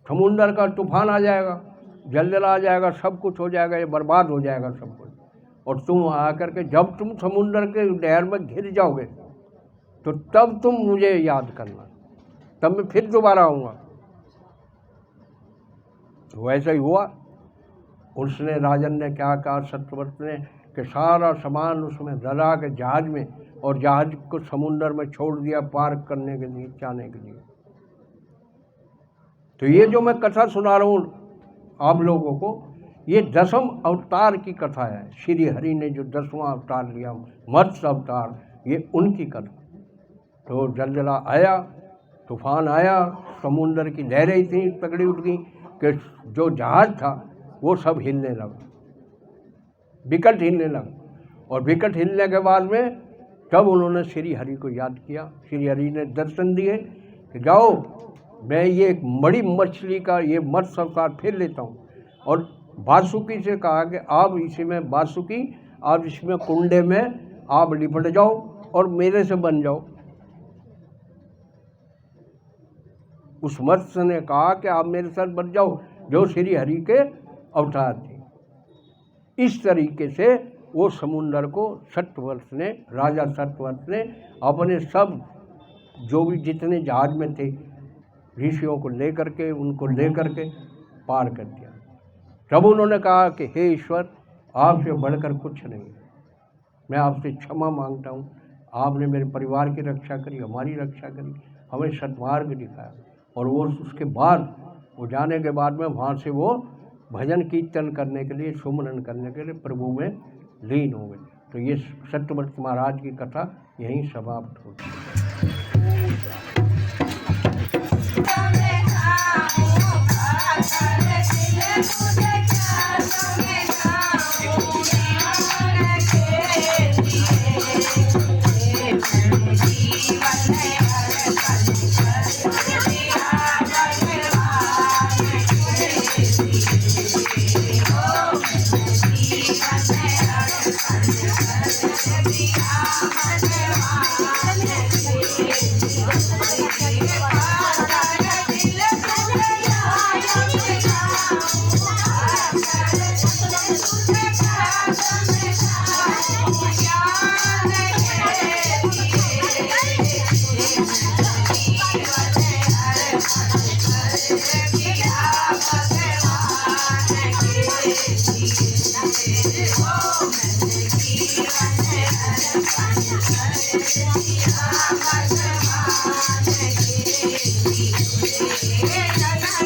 समुंदर का तूफान आ जाएगा, जलजला आ जाएगा, सब कुछ हो जाएगा, ये बर्बाद हो जाएगा सब कुछ। और तुम आकर के जब तुम समुंदर के लहर में घिर जाओगे तो तब तुम मुझे याद करना, तब मैं फिर दोबारा आऊँगा। तो वैसा ही हुआ। उसने, राजन ने क्या कहा, सत्यव्रत ने, कि सारा सामान उसमें डला के जहाज में और जहाज को समुंदर में छोड़ दिया पार करने के लिए, जाने के लिए। तो ये जो मैं कथा सुना रहा हूँ आप लोगों को, ये 10वें अवतार की कथा है। श्री हरि ने जो 10वां अवतार लिया, मत्स्य अवतार, ये उनकी कथा। तो जलजला आया, तूफान आया, समुंदर की लहरें इतनी तगड़ी उठ गई कि जो जहाज था वो सब हिलने लगा, विकट हिलने लगा। और विकट हिलने के बाद में तब उन्होंने श्री हरि को याद किया। श्री हरि ने दर्शन दिए कि जाओ, मैं ये एक बड़ी मछली का ये मत्स्य अवतार फिर लेता हूँ। और वासुकी से कहा कि आप इसी में, वासुकी आप इसमें कुंडे में आप लिपट जाओ और मेरे से बन जाओ। उस मत्स्य ने कहा कि आप मेरे साथ बन जाओ, जो श्री हरि के अवतार थे। इस तरीके से वो समुंदर को सत्यवर्ष ने, राजा सत्यवर्ष ने अपने सब जो भी जितने जहाज में थे ऋषियों को लेकर के, उनको लेकर के पार कर दिया। तब उन्होंने कहा कि हे ईश्वर, आपसे बढ़कर कुछ नहीं, मैं आपसे क्षमा मांगता हूँ। आपने मेरे परिवार की रक्षा करी, हमारी रक्षा करी, हमें सद्मार्ग दिखाया। और वो उसके बाद वो जाने के बाद में वहाँ से वो भजन कीर्तन करने के लिए, सुमरन करने के लिए प्रभु में लीन हो गए। तो ये सत्यव्रत महाराज की कथा यहीं समाप्त होती है। Yeah.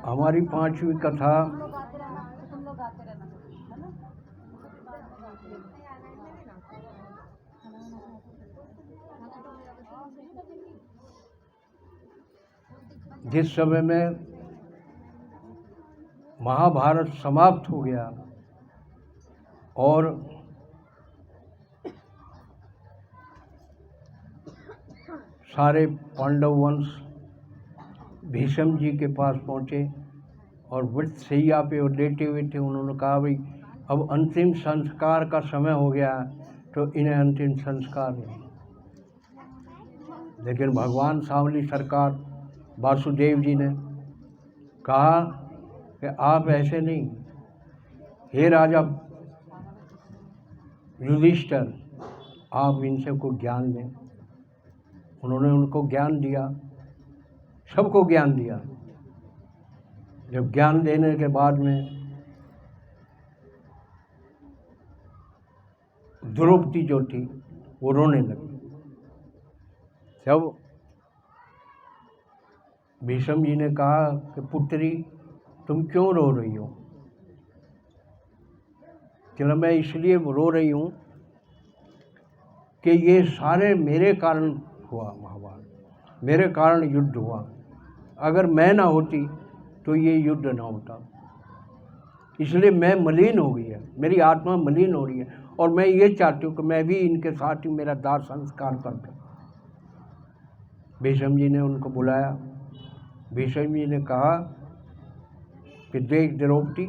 हमारी पांचवी कथा जिस समय में महाभारत समाप्त हो गया और सारे पांडव वंश भीष्म जी के पास पहुँचे और वृक्षशैया पे और लेटे हुए थे। उन्होंने कहा भाई अब अंतिम संस्कार का समय हो गया तो इन्हें अंतिम संस्कार नहीं। लेकिन भगवान सांवली सरकार वासुदेव जी ने कहा कि आप ऐसे नहीं, हे राजा युधिष्ठिर आप इनसे को ज्ञान दें। उन्होंने उनको ज्ञान दिया, सबको ज्ञान दिया। जब ज्ञान देने के बाद में द्रौपदी जो थी वो रोने लगी। जब भीष्म जी ने कहा कि पुत्री तुम क्यों रो रही हो? चलो मैं इसलिए रो रही हूँ कि ये सारे मेरे कारण हुआ महाभारत, मेरे कारण युद्ध हुआ। अगर मैं ना होती तो ये युद्ध ना होता, इसलिए मैं मलिन हो गई है, मेरी आत्मा मलिन हो रही है और मैं ये चाहती हूँ कि मैं भी इनके साथ ही मेरा दाह संस्कार कर दूँ। भीष्म जी ने उनको बुलाया। भीष्म जी ने कहा कि देख द्रौपदी,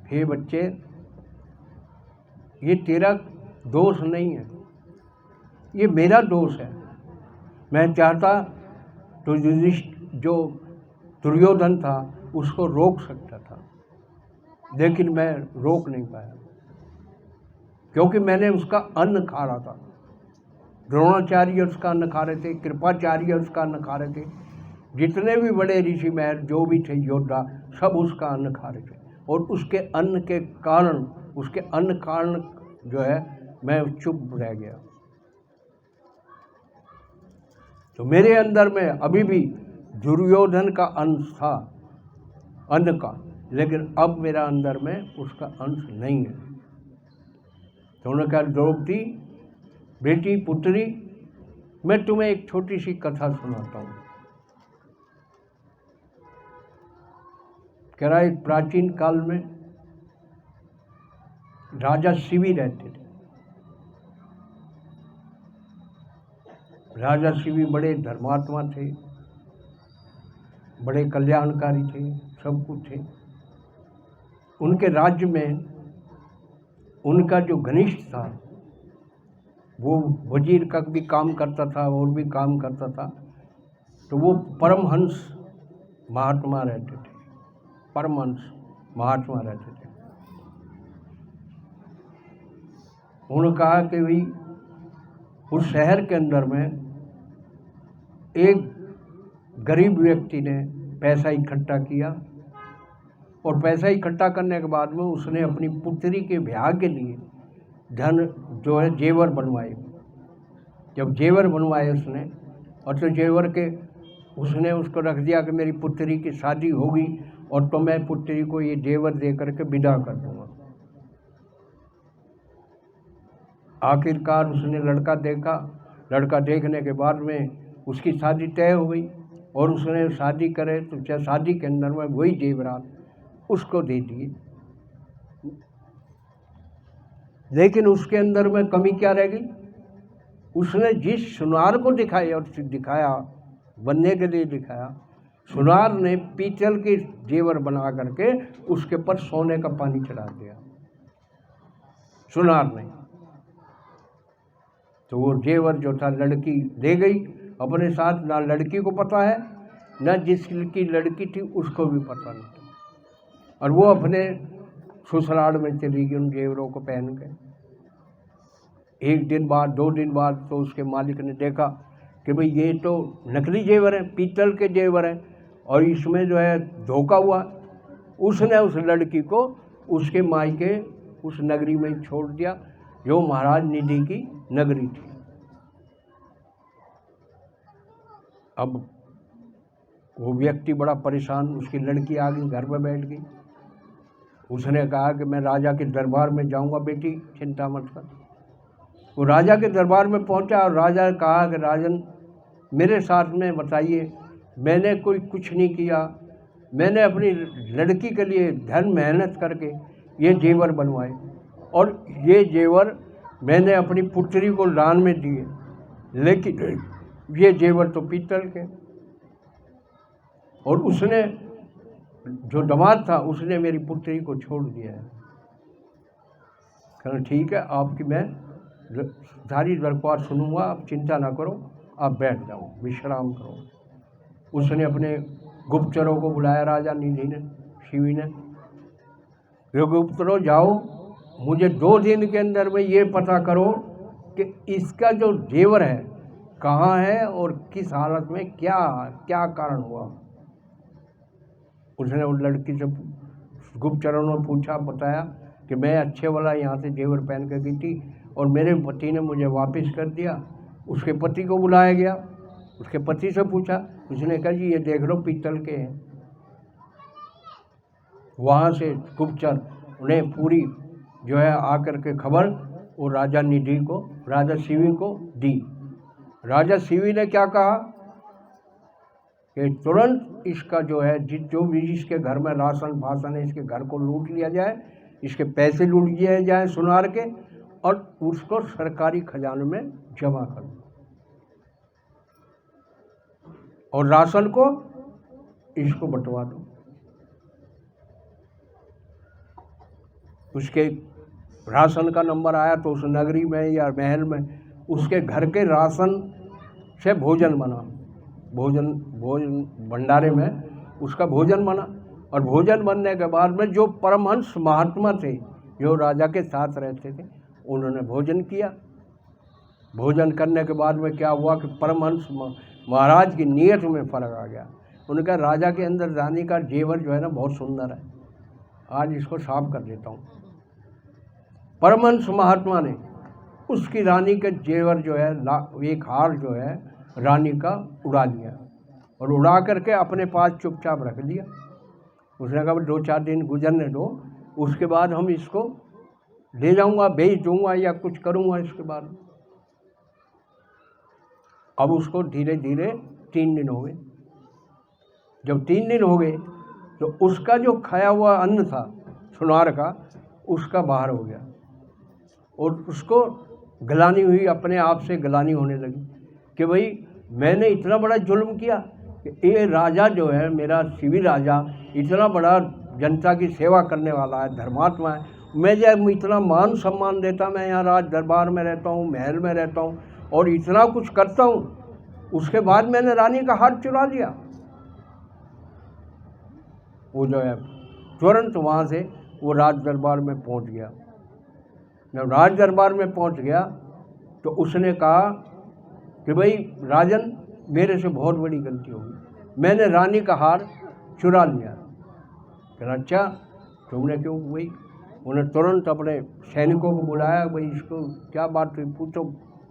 हे बच्चे, ये तेरा दोष नहीं है, ये मेरा दोष है। मैं चाहता तो जो दुर्योधन था उसको रोक सकता था, लेकिन मैं रोक नहीं पाया क्योंकि मैंने उसका अन्न खा रहा था। द्रोणाचार्य उसका अन्न खा रहे थे, कृपाचार्य उसका अन्न खा रहे थे, जितने भी बड़े ऋषि महर्ष जो भी थे योद्धा सब उसका अन्न खा रहे थे और उसके अन्न के कारण, उसके अन्न कारण जो है मैं चुप रह गया। तो मेरे अंदर में अभी भी दुर्योधन का अंश था अन्न का, लेकिन अब मेरा अंदर में उसका अंश नहीं है। तो उन्होंने कहा द्रौपदी बेटी पुत्री, मैं तुम्हें एक छोटी सी कथा सुनाता हूँ। कह रहा एक प्राचीन काल में राजा शिवी रहते थे। राजा शिवी बड़े धर्मात्मा थे, बड़े कल्याणकारी थे, सब कुछ थे। उनके राज्य में उनका जो घनिष्ठ था वो वजीर का भी काम करता था और भी काम करता था। तो वो परमहंस महात्मा रहते थे, परमहंस महात्मा रहते थे। उन्होंने कहा कि भाई उस शहर के अंदर में एक गरीब व्यक्ति ने पैसा इकट्ठा किया और पैसा इकट्ठा करने के बाद में उसने अपनी पुत्री के ब्याह के लिए धन जो है जेवर बनवाए। जब जेवर बनवाए उसने, और तो जेवर के उसने उसको रख दिया कि मेरी पुत्री की शादी होगी और तो मैं पुत्री को ये जेवर दे करके विदा कर दूंगा। आखिरकार उसने लड़का देखा, लड़का देखने के बाद में उसकी शादी तय हो गई और उसने शादी करे तो शादी के अंदर में वही जेवरात उसको दे दिए। लेकिन उसके अंदर में कमी क्या रह गई? उसने जिस सुनार को दिखाया बनने के लिए दिखाया, सुनार ने पीतल के जेवर बना करके उसके ऊपर सोने का पानी चढ़ा दिया सुनार ने। तो वो जेवर जो था लड़की ले गई अपने साथ, ना लड़की को पता है ना जिसकी लड़की थी उसको भी पता नहीं था, और वो अपने ससुराल में चली गई उन जेवरों को पहन के। एक दिन बाद, 2 दिन बाद तो उसके मालिक ने देखा कि भाई ये तो नकली जेवर है, पीतल के जेवर हैं और इसमें जो है धोखा हुआ। उसने उस लड़की को उसके मायके उस नगरी में छोड़ दिया जो महाराज निधि की नगरी थी। अब वो व्यक्ति बड़ा परेशान, उसकी लड़की आ गई, घर में बैठ गई। उसने कहा कि मैं राजा के दरबार में जाऊंगा, बेटी चिंता मत कर। वो राजा के दरबार में पहुंचा और राजा ने कहा कि राजन मेरे साथ में बताइए, मैंने कोई कुछ नहीं किया, मैंने अपनी लड़की के लिए धन मेहनत करके ये जेवर बनवाए और ये जेवर मैंने अपनी पुत्री को दान में दिए, लेकिन ये जेवर तो पीतल के। और उसने जो दामाद था उसने मेरी पुत्री को छोड़ दिया है। कहना ठीक है, आपकी मैं सारी दरख्वास्त सुनूंगा, आप चिंता ना करो, आप बैठ जाओ, विश्राम करो। उसने अपने गुप्तचरों को बुलाया, राजा निधि ने, शिवी ने, ये गुप्तचरों जाओ, मुझे 2 दिन के अंदर में ये पता करो कि इसका जो जेवर है कहाँ है और किस हालत में, क्या क्या कारण हुआ। उसने उस लड़की से, गुप्तचरों ने पूछा, बताया कि मैं अच्छे वाला यहाँ से जेवर पहन कर गई थी और मेरे पति ने मुझे वापस कर दिया। उसके पति को बुलाया गया उसके पति से पूछा, उसने कहा जी ये देख लो पीतल के हैं। वहाँ से गुप्तचर उन्हें पूरी जो है आकर के खबर वो राजा निधि को, राजा शिवी को दी। राजा शिवी ने क्या कहा कि तुरंत इसका जो है जो भी इसके घर में राशन फासन है इसके घर को लूट लिया जाए, इसके पैसे लूट लिए जाए सुनार के, और उसको सरकारी खजाने में जमा कर दो, और राशन को इसको बंटवा दो। उसके राशन का नंबर आया तो उस नगरी में या महल में उसके घर के राशन से भोजन बना, भोजन भंडारे में उसका भोजन बना। और भोजन बनने के बाद में जो परमहंस महात्मा थे जो राजा के साथ रहते थे उन्होंने भोजन किया। भोजन करने के बाद में क्या हुआ कि परमहंस महाराज की नीयत में फ़र्क आ गया। उन्होंने कहा राजा के अंदर रानी का जेवर जो है ना बहुत सुंदर है, आज इसको साफ कर देता हूँ। परमहंस महात्मा ने उसकी रानी के जेवर जो है एक हार जो है रानी का उड़ा लिया, और उड़ा करके अपने पास चुपचाप रख दिया। उसने कहा 2-4 दिन गुजरने दो, उसके बाद हम इसको ले जाऊंगा, बेच दूंगा या कुछ करूंगा इसके बाद। अब उसको धीरे धीरे 3 दिन हो गए। जब 3 दिन हो गए तो उसका जो खाया हुआ अन्न था सुनार का, उसका बाहर हो गया, और उसको गलानी हुई, अपने आप से गलानी होने लगी कि भाई मैंने इतना बड़ा जुल्म किया कि ये राजा जो है मेरा शिवी राजा इतना बड़ा जनता की सेवा करने वाला है, धर्मात्मा है, मैं जब इतना मान सम्मान देता, मैं यहाँ राज दरबार में रहता हूँ, महल में रहता हूँ और इतना कुछ करता हूँ, उसके बाद मैंने रानी का हाथ चुरा लिया। वो जो है तुरंत वहाँ से वो राज दरबार में पहुँच गया। जब राज दरबार में पहुँच गया तो उसने कहा कि भाई राजन मेरे से बहुत बड़ी गलती हो गई, मैंने रानी का हार चुरा लिया। फिर अच्छा तुमने क्यों? भाई उन्हें तुरंत अपने सैनिकों को बुलाया, भाई इसको क्या बात हुई, पूछो।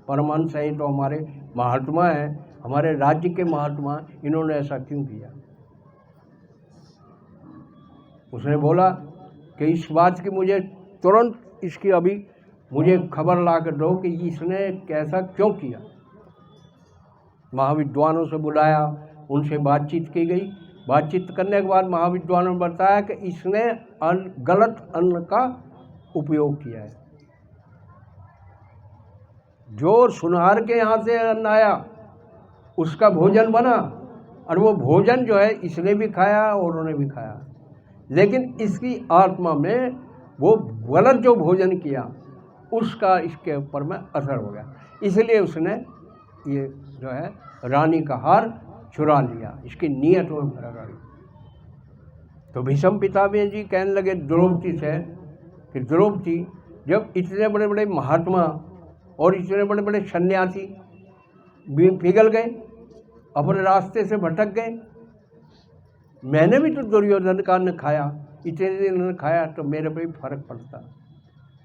परमहंस है तो हमारे महात्मा हैं, हमारे राज्य के महात्मा, इन्होंने ऐसा क्यों किया? उसने बोला कि इस बात की मुझे तुरंत इसकी अभी मुझे खबर ला कर दो कि इसने कैसा क्यों किया। महाविद्वानों से बुलाया, उनसे बातचीत की गई। बातचीत करने के बाद महाविद्वानों ने बताया कि इसने गलत अन्न का उपयोग किया है। जो सुनार के यहाँ से अन्न आया उसका भोजन बना, और वो भोजन जो है इसने भी खाया और उन्होंने भी खाया, लेकिन इसकी आत्मा में वो गलत जो भोजन किया उसका इसके ऊपर में असर हो गया, इसलिए उसने ये जो है रानी का हार चुरा लिया। इसकी नीयत में फर्क आ गई। तो भीष्म पितामह जी कहने लगे द्रौपदी से कि द्रौपदी जब इतने बड़े बड़े महात्मा और इतने बड़े बड़े सन्यासी पिघल गए, अपने रास्ते से भटक गए, मैंने भी तो दुर्योधन का अन्न खाया, इतने दिन अन्न खाया, तो मेरे पे भी फर्क पड़ता।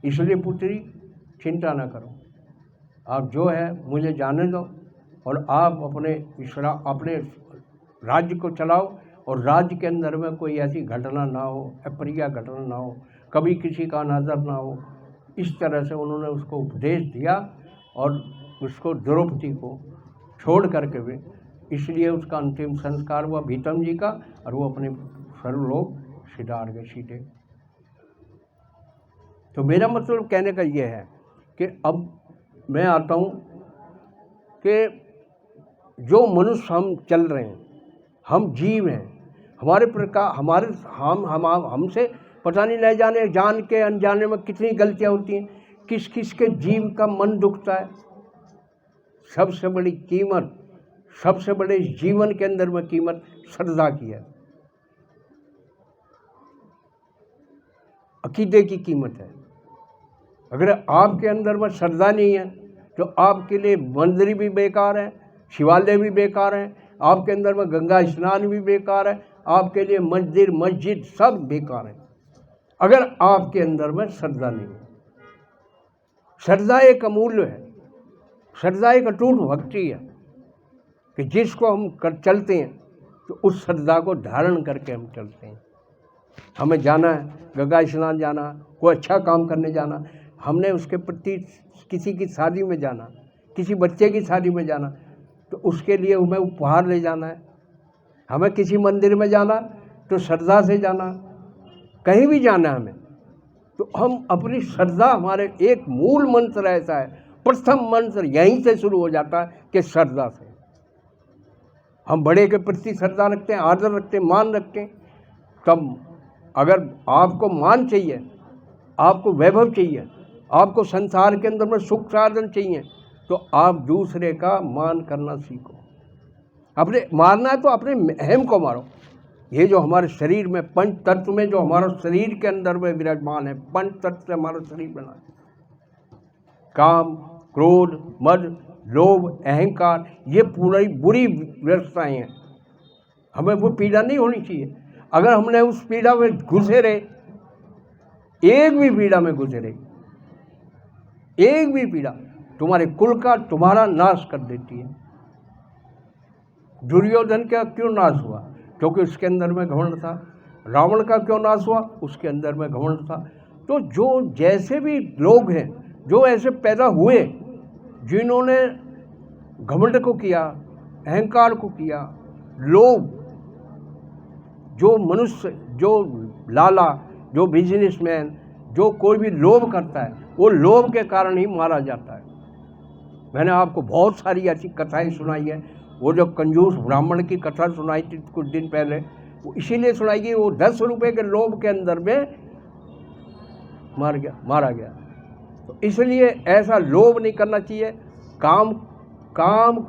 इसलिए पुत्री चिंता ना करो, आप जो है मुझे जाने दो और आप अपने राज्य को चलाओ, और राज्य के अंदर में कोई ऐसी घटना ना हो, अप्रिय घटना ना हो, कभी किसी का अनादर ना हो। इस तरह से उन्होंने उसको उपदेश दिया और उसको द्रौपदी को छोड़ करके भी, इसलिए उसका अंतिम संस्कार हुआ भीष्म जी का, और वो अपने सर्वलोक सिधार गए सीधे। तो मेरा मतलब कहने का ये है कि अब मैं आता हूँ कि जो मनुष्य हम चल रहे हैं, हम जीव हैं, हमारे प्रकार हमसे पता नहीं जाने जान के अनजाने में कितनी गलतियाँ होती हैं, किस किस के जीव का मन दुखता है। सबसे बड़ी कीमत, सबसे बड़े जीवन के अंदर में कीमत श्रद्धा की है, अकीदे की कीमत है। अगर आपके अंदर में श्रद्धा नहीं है तो आपके लिए मंदिर भी बेकार है, शिवालय भी बेकार है, आपके अंदर में गंगा स्नान भी बेकार है, आपके लिए मंदिर मस्जिद सब बेकार है, अगर आपके अंदर में श्रद्धा नहीं है। श्रद्धा एक अमूल्य है, श्रद्धा एक अटूट भक्ति है। कि जिसको हम कर चलते हैं तो उस श्रद्धा को धारण करके हम चलते हैं। हमें जाना है, गंगा स्नान जाना, कोई अच्छा काम करने जाना, हमने उसके प्रति किसी की शादी में जाना, किसी बच्चे की शादी में जाना, तो उसके लिए हमें उपहार ले जाना है। हमें किसी मंदिर में जाना तो श्रद्धा से जाना, कहीं भी जाना है हमें तो हम अपनी श्रद्धा, हमारे एक मूल मंत्र ऐसा है, प्रथम मंत्र यहीं से शुरू हो जाता है कि श्रद्धा से। हम बड़े के प्रति श्रद्धा रखते हैं, आदर रखते हैं, मान रखते हैं। तब अगर आपको मान चाहिए, आपको वैभव चाहिए, आपको संसार के अंदर में सुख साधन चाहिए, तो आप दूसरे का मान करना सीखो। अपने मारना है तो अपने अहम को मारो। ये जो हमारे शरीर में पंच तत्व में, जो हमारा शरीर के अंदर में विराजमान है, पंच तत्व से हमारा शरीर बना है। काम, क्रोध, मद, लोभ, अहंकार, ये पूरी बुरी व्यवस्थाएं हैं। हमें वो पीड़ा नहीं होनी चाहिए। अगर हमने उस पीड़ा में घुसे रहे, एक भी पीड़ा में घुसे रहे, एक भी पीड़ा तुम्हारे कुल का, तुम्हारा नाश कर देती है। दुर्योधन का क्यों नाश हुआ? क्योंकि उसके अंदर में घमंड था। रावण का क्यों नाश हुआ? उसके अंदर में घमंड था। तो जो जैसे भी लोग हैं, जो ऐसे पैदा हुए, जिन्होंने घमंड को किया, अहंकार को किया, लोभ, जो मनुष्य, जो लाला, जो बिजनेसमैन, जो कोई भी लोभ करता है, वो लोभ के कारण ही मारा जाता है। मैंने आपको बहुत सारी ऐसी कथाएं सुनाई है। वो जो कंजूस ब्राह्मण की कथा सुनाई थी कुछ दिन पहले, वो इसीलिए सुनाई गई, वो 10 रुपये के लोभ के अंदर में मारा गया। तो इसलिए ऐसा लोभ नहीं करना चाहिए। काम,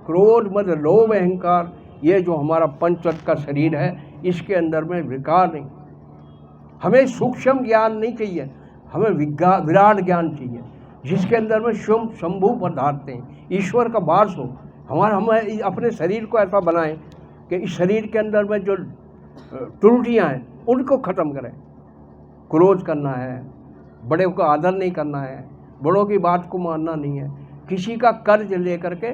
क्रोध, मद, लोभ, अहंकार, ये जो हमारा पंचतत्व का शरीर है, इसके अंदर में विकार नहीं। हमें सूक्ष्म ज्ञान नहीं चाहिए, हमें विराट ज्ञान चाहिए, जिसके अंदर में शुभ शंभु पदार्थ हैं, ईश्वर का वास हो। हम अपने शरीर को ऐसा बनाएं कि इस शरीर के अंदर में जो त्रुटियाँ हैं उनको ख़त्म करें। क्रोध करना है, बड़े को आदर नहीं करना है, बड़ों की बात को मानना नहीं है, किसी का कर्ज लेकर के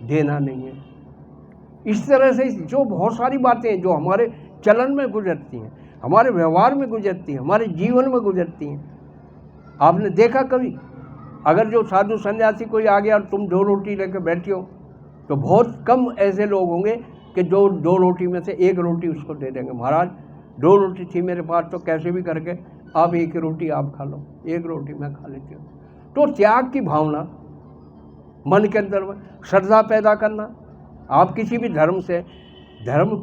देना नहीं है। इस तरह से जो बहुत सारी बातें हैं जो हमारे चलन में गुजरती हैं, हमारे व्यवहार में गुजरती हैं, हमारे जीवन में गुजरती हैं। आपने देखा कभी, अगर जो साधु सन्यासी कोई आ गया और तुम 2 रोटी लेकर बैठी हो, तो बहुत कम ऐसे लोग होंगे कि जो 2 रोटी में से 1 रोटी उसको दे देंगे। महाराज 2 रोटी थी मेरे पास, तो कैसे भी करके आप 1 रोटी आप खा लो, 1 रोटी मैं खा लेती हूँ। तो त्याग की भावना मन के अंदर में, श्रद्धा पैदा करना। आप किसी भी धर्म से, धर्म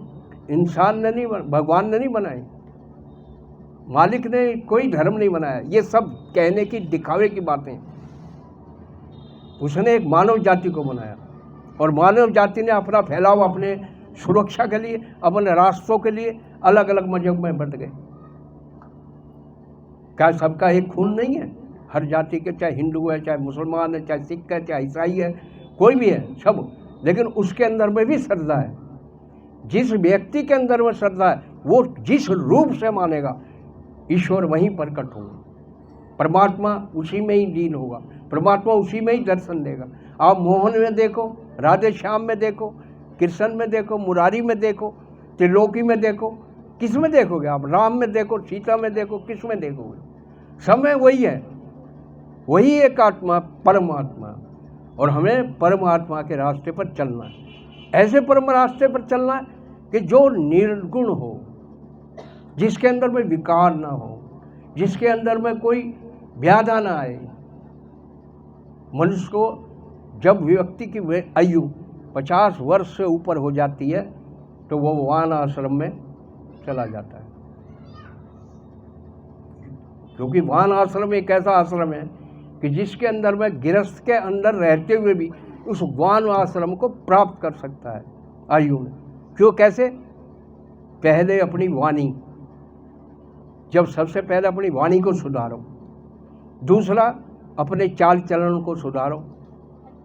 इंसान ने नहीं, भगवान ने नहीं बनाए, मालिक ने कोई धर्म नहीं बनाया। ये सब कहने की, दिखावे की बातें। उसने एक मानव जाति को बनाया और मानव जाति ने अपना फैलाव अपने सुरक्षा के लिए, अपने रास्तों के लिए अलग अलग मजहब में बंट गए। क्या सबका एक खून नहीं है? हर जाति के, चाहे हिंदू है, चाहे मुसलमान है, चाहे सिख है, चाहे ईसाई है, कोई भी है, सब। लेकिन उसके अंदर में भी श्रद्धा है। जिस व्यक्ति के अंदर में श्रद्धा है, वो जिस रूप से मानेगा, ईश्वर वहीं प्रकट होगा, परमात्मा उसी में ही लीन होगा, परमात्मा उसी में ही दर्शन देगा। आप मोहन में देखो, राधे श्याम में देखो, कृष्ण में देखो, मुरारी में देखो, त्रिलोकी में देखो, किस में देखोगे आप? राम में देखो, सीता में देखो, किस में देखोगे? सब में वही है, वही एक आत्मा, परमात्मा। और हमें परमात्मा के रास्ते पर चलना है। ऐसे परम रास्ते पर चलना है कि जो निर्गुण हो, जिसके अंदर में विकार ना हो, जिसके अंदर में कोई व्याधा ना आए। मनुष्य को जब व्यक्ति की आयु 50 वर्ष से ऊपर हो जाती है तो वो वान आश्रम में चला जाता है। क्योंकि वान आश्रम एक ऐसा आश्रम है कि जिसके अंदर में गृहस्थ के अंदर रहते हुए भी उस वान आश्रम को प्राप्त कर सकता है आयु में। क्यों? कैसे? पहले अपनी वाणी, जब सबसे पहले अपनी वाणी को सुधारो, दूसरा अपने चाल चलन को सुधारो,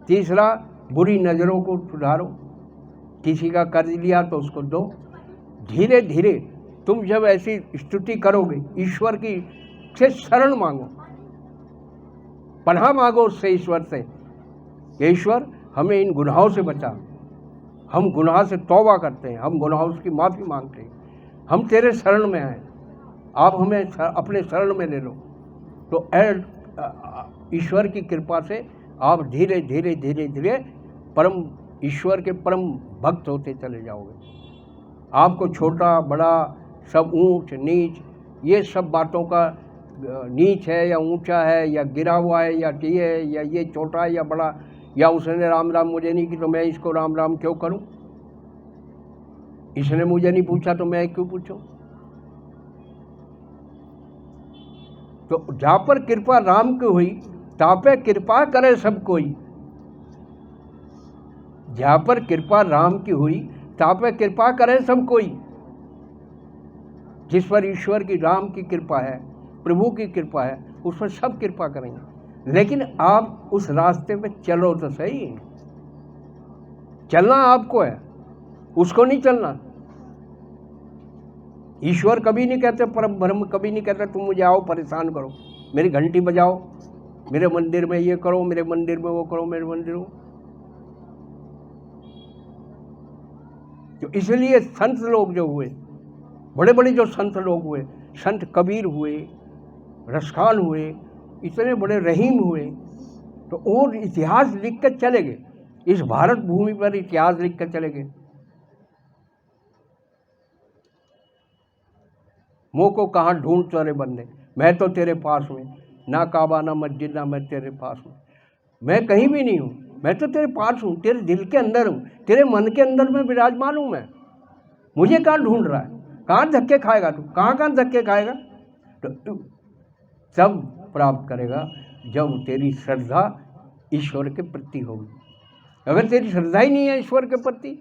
तीसरा बुरी नज़रों को सुधारो, किसी का कर्ज लिया तो उसको दो। धीरे धीरे तुम जब ऐसी स्तुति करोगे, ईश्वर की से शरण मांगो, पनाह मांगो उससे, ईश्वर से, ईश्वर हमें इन गुनाहों से बचा, हम गुनाह से तौबा करते हैं, हम गुनाहों की माफ़ी मांगते हैं, हम तेरे शरण में हैं, आप हमें अपने शरण में ले लो। तो ईश्वर की कृपा से आप धीरे धीरे धीरे धीरे परम ईश्वर के परम भक्त होते चले जाओगे। आपको छोटा बड़ा सब ऊंच नीच ये सब बातों का नीच है या ऊंचा है या गिरा हुआ है या ये है या ये छोटा है या बड़ा, या उसने राम राम मुझे नहीं की तो मैं इसको राम राम क्यों करूं, इसने मुझे नहीं पूछा तो मैं क्यों पूछूं। तो जहाँ पर कृपा राम की हुई ता पे कृपा करे सब कोई। जहाँ पर कृपा राम की हुई ता पे कृपा करे सब कोई। जिस पर ईश्वर की राम की कृपा है, प्रभु की कृपा है, उस पर सब कृपा करेंगे। लेकिन आप उस रास्ते पे चलो तो सही। चलना आपको है, उसको नहीं चलना। ईश्वर कभी नहीं कहते, परम ब्रह्म कभी नहीं कहते तुम मुझे आओ परेशान करो, मेरी घंटी बजाओ, मेरे मंदिर में ये करो, मेरे मंदिर में वो करो, मेरे मंदिर में। तो इसलिए संत लोग जो हुए, बड़े बड़े जो संत लोग हुए, संत कबीर हुए, रसखान हुए, इतने बड़े रहीम हुए, तो और इतिहास लिख कर चले गए। इस भारत भूमि पर इतिहास लिख कर चले गए। मुँह को कहाँ ढूंढ चले बंदे, मैं तो तेरे पास में, ना काबा ना मस्जिद ना मैं तेरे पास में। मैं कहीं भी नहीं हूँ, मैं तो तेरे पास हूँ, तेरे दिल के अंदर हूँ, तेरे मन के अंदर में विराजमान हूँ मैं। मुझे कहाँ ढूंढ रहा है, कहाँ धक्के खाएगा तू, कहाँ धक्के खाएगा। तो सब प्राप्त करेगा जब तेरी श्रद्धा ईश्वर के प्रति होगी। अगर तेरी श्रद्धा ही नहीं है ईश्वर के प्रति,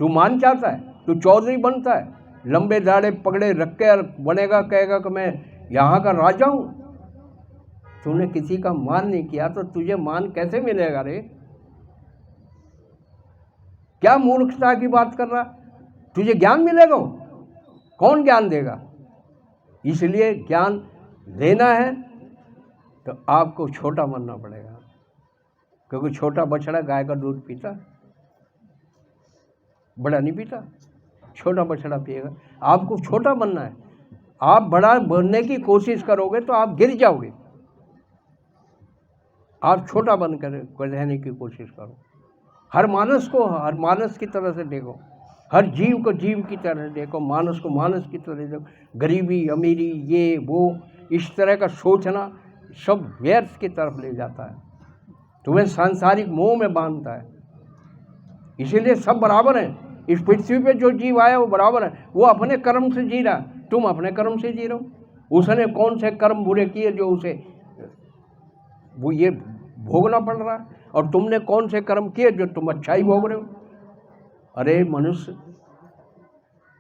तू मान चाहता है, तू चौधरी बनता है, लंबे दाढ़े पगड़े रख के बनेगा, कहेगा कि मैं यहाँ का राजा हूँ। तूने किसी का मान नहीं किया तो तुझे मान कैसे मिलेगा रे? क्या मूर्खता की बात कर रहा? तुझे ज्ञान मिलेगा? कौन ज्ञान देगा? इसलिए ज्ञान लेना है तो आपको छोटा बनना पड़ेगा, क्योंकि छोटा बछड़ा गाय का दूध पीता, बड़ा नहीं पीता, छोटा बछड़ा पिएगा। आपको छोटा बनना है। आप बड़ा बनने की कोशिश करोगे तो आप गिर जाओगे। आप छोटा बनकर रहने की कोशिश करो। हर मानस को हर मानस की तरह से देखो, हर जीव को जीव की तरह देखो, मानस को मानस की तरह देखो। गरीबी अमीरी ये वो इस तरह का सोचना सब व्यर्थ की तरफ ले जाता है, तुम्हें सांसारिक मोह में बांधता है। इसीलिए सब बराबर हैं। इस पृथ्वी पे जो जीव आया वो बराबर है, वो अपने कर्म से जी रहा, तुम अपने कर्म से जी रहे हो। उसने कौन से कर्म बुरे किए जो उसे वो ये भोगना पड़ रहा है, और तुमने कौन से कर्म किए जो तुम अच्छाई भोग रहे हो। अरे मनुष्य,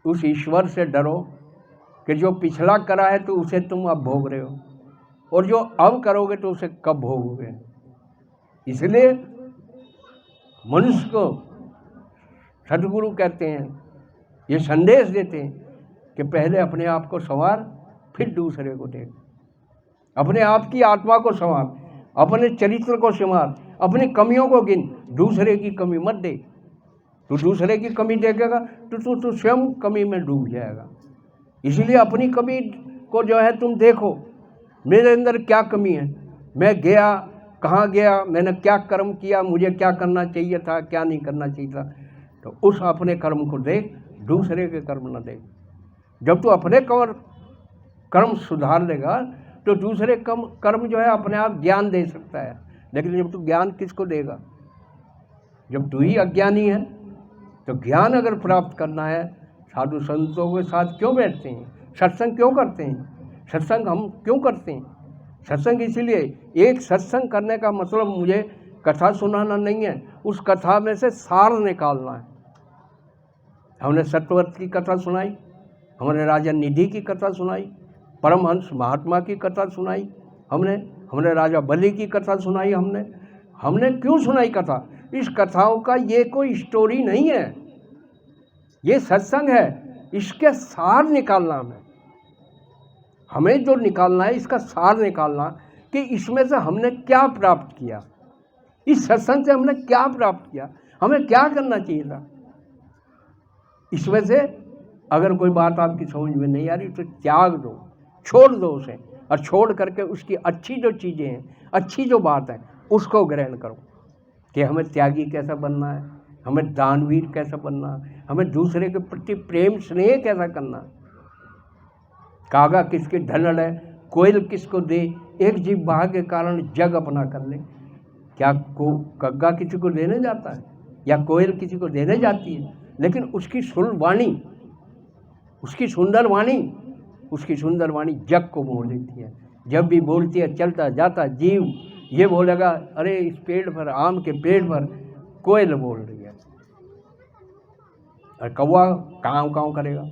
उस ईश्वर से डरो कि जो पिछला करा है तो उसे तुम अब भोग रहे हो, और जो अब करोगे तो उसे कब भोगोगे। इसलिए मनुष्य को सदगुरु कहते हैं, ये संदेश देते हैं कि पहले अपने आप को संवार, फिर दूसरे को देख। अपने आप की आत्मा को संवार, अपने चरित्र को संवार, अपनी कमियों को गिन, दूसरे की कमी मत देख। तू दूसरे की कमी देखेगा तो तू स्वयं कमी में डूब जाएगा। इसीलिए अपनी कमी को जो है तुम देखो, मेरे अंदर क्या कमी है, मैं गया कहाँ गया, मैंने क्या कर्म किया, मुझे क्या करना चाहिए था, क्या नहीं करना चाहिए था। तो उस अपने कर्म को देख, दूसरे के कर्म न देख। जब तू अपने कर्म सुधार लेगा तो दूसरे कर्म जो है अपने आप ज्ञान दे सकता है। लेकिन जब तू ज्ञान किसको देगा? जब तू ही अज्ञानी है। तो ज्ञान अगर प्राप्त करना है, साधु संतों के साथ क्यों बैठते हैं, सत्संग क्यों करते हैं? सत्संग हम क्यों करते हैं? सत्संग इसीलिए, एक सत्संग करने का मतलब मुझे कथा सुनाना नहीं है, उस कथा में से सार निकालना है। हमने सत्यव्रत की कथा सुनाई, हमने राजा निधि की कथा सुनाई, परमहंस महात्मा की कथा सुनाई, हमने राजा बलि की कथा सुनाई। हमने क्यों सुनाई कथा? इस कथाओं का ये कोई स्टोरी नहीं है, ये सत्संग है। इसके सार निकालना हमें जो निकालना है, इसका सार निकालना कि इसमें से हमने क्या प्राप्त किया, इस सत्संग से हमने क्या प्राप्त किया, हमें क्या करना चाहिए था? इसमें से अगर कोई बात आपकी समझ में नहीं आ रही तो त्याग दो, छोड़ दो उसे, और छोड़ करके उसकी अच्छी जो चीज़ें हैं, अच्छी जो बात है, उसको ग्रहण करो कि हमें त्यागी कैसा बनना है, हमें दानवीर कैसा बनना है, हमें दूसरे के प्रति प्रेम स्नेह कैसा करना है। कागा किसके ढलड़ है, कोयल किसको दे, एक जीव बहा के कारण जग अपना कर ले। क्या कग्गा किसी को देने जाता है या कोयल किसी को देने जाती है? लेकिन उसकी वाणी, उसकी सुंदर वाणी जग को मोह लेती है। जब भी बोलती है चलता जाता जीव ये बोलेगा अरे इस पेड़ पर, आम के पेड़ पर कोयल बोल रही है, और कौवा काँव काँव करेगा,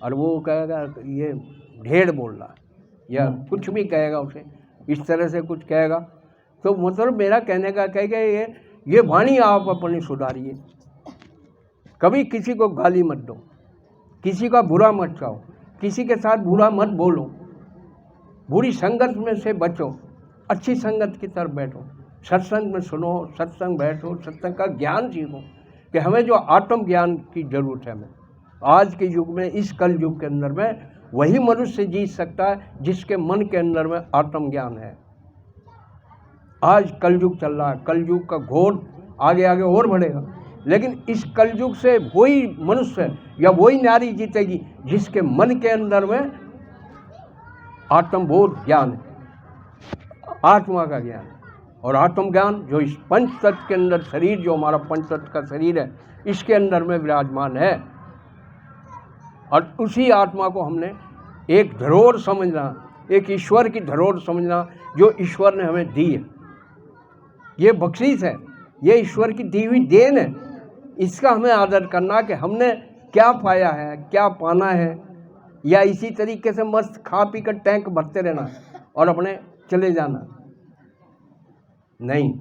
और वो कहेगा ये ढेड़ बोल रहा है, या कुछ भी कहेगा उसे, इस तरह से कुछ कहेगा। तो मतलब मेरा कहने का कहेगा ये वाणी आप अपनी सुधारिए। कभी किसी को गाली मत दो, किसी का बुरा मत कहो, किसी के साथ बुरा मत बोलो, बुरी संगत में से बचो, अच्छी संगत की तरफ बैठो, सत्संग में सुनो, सत्संग बैठो, सत्संग का ज्ञान सीखो कि हमें जो आत्म ज्ञान की जरूरत है। हमें आज के युग में, इस कल युग के अंदर में वही मनुष्य जी सकता है जिसके मन के अंदर में आत्म ज्ञान है। आज कलयुग चल रहा है, कलयुग का घोर आगे आगे और बढ़ेगा, लेकिन इस कलयुग से वही मनुष्य या वही नारी जीतेगी जिसके मन के अंदर में आत्मबोध ज्ञान है, आत्मा का ज्ञान। और आत्म ज्ञान जो इस पंच तत्व के अंदर, शरीर जो हमारा पंच तत्व का शरीर है, इसके अंदर में विराजमान है। और उसी आत्मा को हमने एक धरोहर समझना, एक ईश्वर की धरोहर समझना जो ईश्वर ने हमें दी है। ये बख्शीश है, ये ईश्वर की दी हुई देन है। इसका हमें आदर करना कि हमने क्या पाया है, क्या पाना है, या इसी तरीके से मस्त खा पी कर टैंक भरते रहना और अपने चले जाना। नहीं,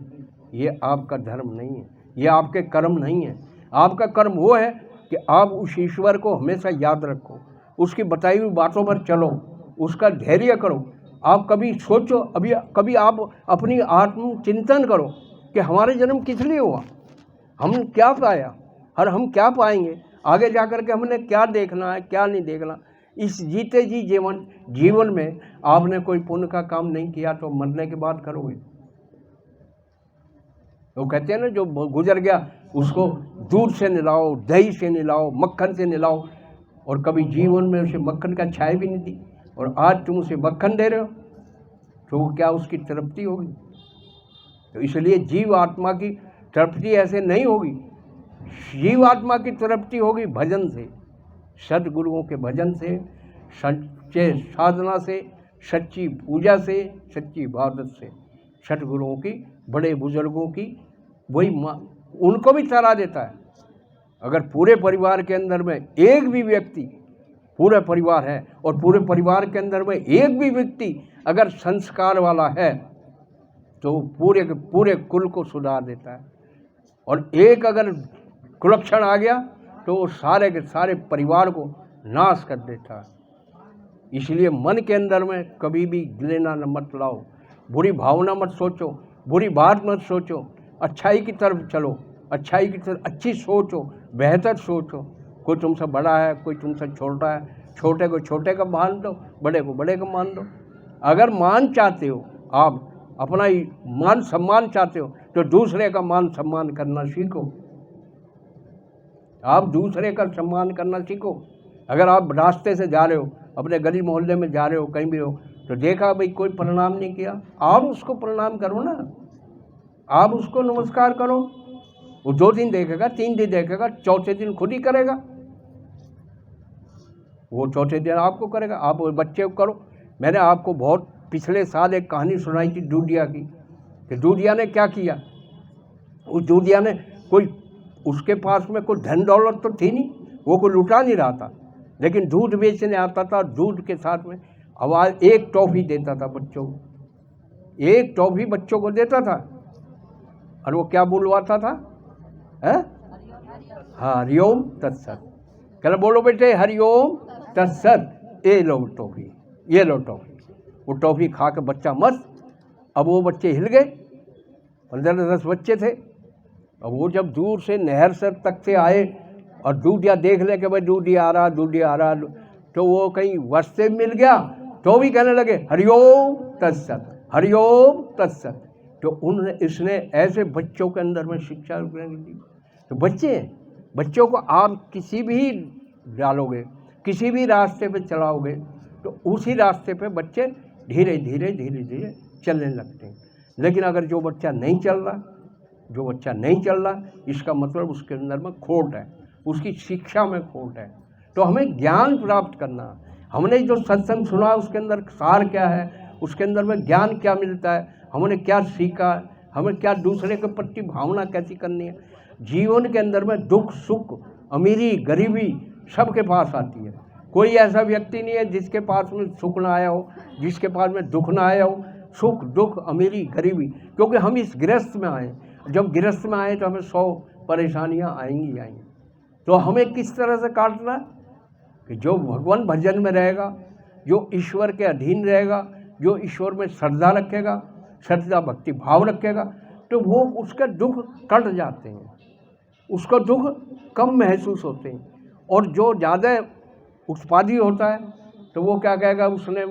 ये आपका धर्म नहीं है, ये आपके कर्म नहीं है। आपका कर्म वो है कि आप उस ईश्वर को हमेशा याद रखो, उसकी बताई हुई बातों पर चलो, उसका धैर्य करो। आप कभी सोचो, कभी आप अपनी आत्म चिंतन करो कि हमारे जन्म किस लिए हुआ, हम क्या पाया और हम क्या पाएंगे, आगे जा कर के हमने क्या देखना है, क्या नहीं देखना। इस जीते जी जीवन में आपने कोई पुण्य का काम नहीं किया तो मरने के बाद करोगे। तो कहते हैं ना, जो गुजर गया उसको दूध से नहलाओ, दही से नहलाओ, मक्खन से नहलाओ, और कभी जीवन में उसे मक्खन का छाया भी नहीं दी, और आज तुम उसे मक्खन दे रहे हो, तो वो क्या उसकी तृप्ति होगी? तो इसलिए जीव आत्मा की तृप्ति ऐसे नहीं होगी। जीव आत्मा की तृप्ति होगी भजन से, सद्गुरुओं के भजन से, सच्चे साधना से, सच्ची पूजा से, सच्ची इबादत से, सद्गुरुओं की, बड़े बुजुर्गों की, वही उनको भी तरा देता है। अगर पूरे परिवार के अंदर में एक भी व्यक्ति, पूरा परिवार है और पूरे परिवार के अंदर में एक भी व्यक्ति अगर संस्कार वाला है तो पूरे के पूरे कुल को सुधार देता है, और एक अगर कुलक्षण आ गया तो वो सारे के सारे परिवार को नाश कर देता है। इसलिए मन के अंदर में कभी भी गिलेना मत लाओ, बुरी भावना मत सोचो, बुरी बात मत सोचो, अच्छाई की तरफ चलो, अच्छाई की तरफ अच्छी सोचो, बेहतर सोचो। कोई तुमसे बड़ा है, कोई तुमसे छोटा है, छोटे को छोटे का मान दो, बड़े को बड़े का मान दो। अगर मान चाहते हो, आप अपना ही मान सम्मान चाहते हो, तो दूसरे का मान सम्मान करना सीखो। आप दूसरे का सम्मान करना सीखो। अगर आप रास्ते से जा रहे हो, अपने गली मोहल्ले में जा रहे हो, कहीं भी हो, तो देखा भाई कोई प्रणाम नहीं किया, आप उसको प्रणाम करो ना, आप उसको नमस्कार करो। वो 2 दिन देखेगा, 3 दिन देखेगा, चौथे दिन खुद ही करेगा, वो चौथे दिन आपको करेगा। आप बच्चे को करो। मैंने आपको बहुत पिछले साल एक कहानी सुनाई थी दूधिया की, कि दूधिया ने क्या किया। उस दूधिया ने कोई, उसके पास में कोई धन दौलत तो थी नहीं, वो कोई लुटा नहीं रहा था, लेकिन दूध बेचने आता था, दूध के साथ में आवाज़ एक टॉफ़ी देता था बच्चों को, एक टॉफ़ी बच्चों को देता था, और वो क्या बुलवाता था, हरिओम तत्सत। कल बोलो बेटे हरिओम तत्सत, ये लो टॉफ़ी, ये लो टॉफ़ी। वो टॉफ़ी खा के बच्चा मस्त। अब वो बच्चे हिल गए, 15-10 बच्चे थे, और वो जब दूर से नहर सर तक से आए और दूधिया देख ले कि भाई दूधिया आ रहा, दूधिया आ रहा, तो वो कहीं वास्ते मिल गया तो भी कहने लगे हरिओम तत्सत, हरिओम तत्सत। तो इसने ऐसे बच्चों के अंदर में शिक्षा दी। तो बच्चों को आप किसी भी डालोगे, किसी भी रास्ते पे चलाओगे, तो उसी रास्ते पे बच्चे धीरे धीरे धीरे धीरे चलने लगते हैं। लेकिन अगर जो बच्चा नहीं चल रहा, इसका मतलब उसके अंदर में खोट है, उसकी शिक्षा में खोट है। तो हमें ज्ञान प्राप्त करना, हमने जो सत्संग सुना उसके अंदर सार क्या है, उसके अंदर में ज्ञान क्या मिलता है, हमने क्या सीखा, हमें क्या दूसरे के प्रति भावना कैसी करनी है। जीवन के अंदर में दुख सुख, अमीरी गरीबी सबके पास आती है। कोई ऐसा व्यक्ति नहीं है जिसके पास में सुख ना आया हो, जिसके पास में दुख ना आया हो। सुख दुख अमीरी गरीबी, क्योंकि हम इस गृहस्थ में आए। जब गृहस्थ में आए तो हमें 100 परेशानियां आएंगी। तो हमें किस तरह से काटना कि जो भगवान भजन में रहेगा, जो ईश्वर के अधीन रहेगा, जो ईश्वर में श्रद्धा रखेगा, श्रद्धा भक्ति भाव रखेगा, तो वो उसके दुख कट जाते हैं, उसको दुख कम महसूस होते हैं। और जो ज़्यादा उत्पादी होता है तो वो क्या कहेगा, उसने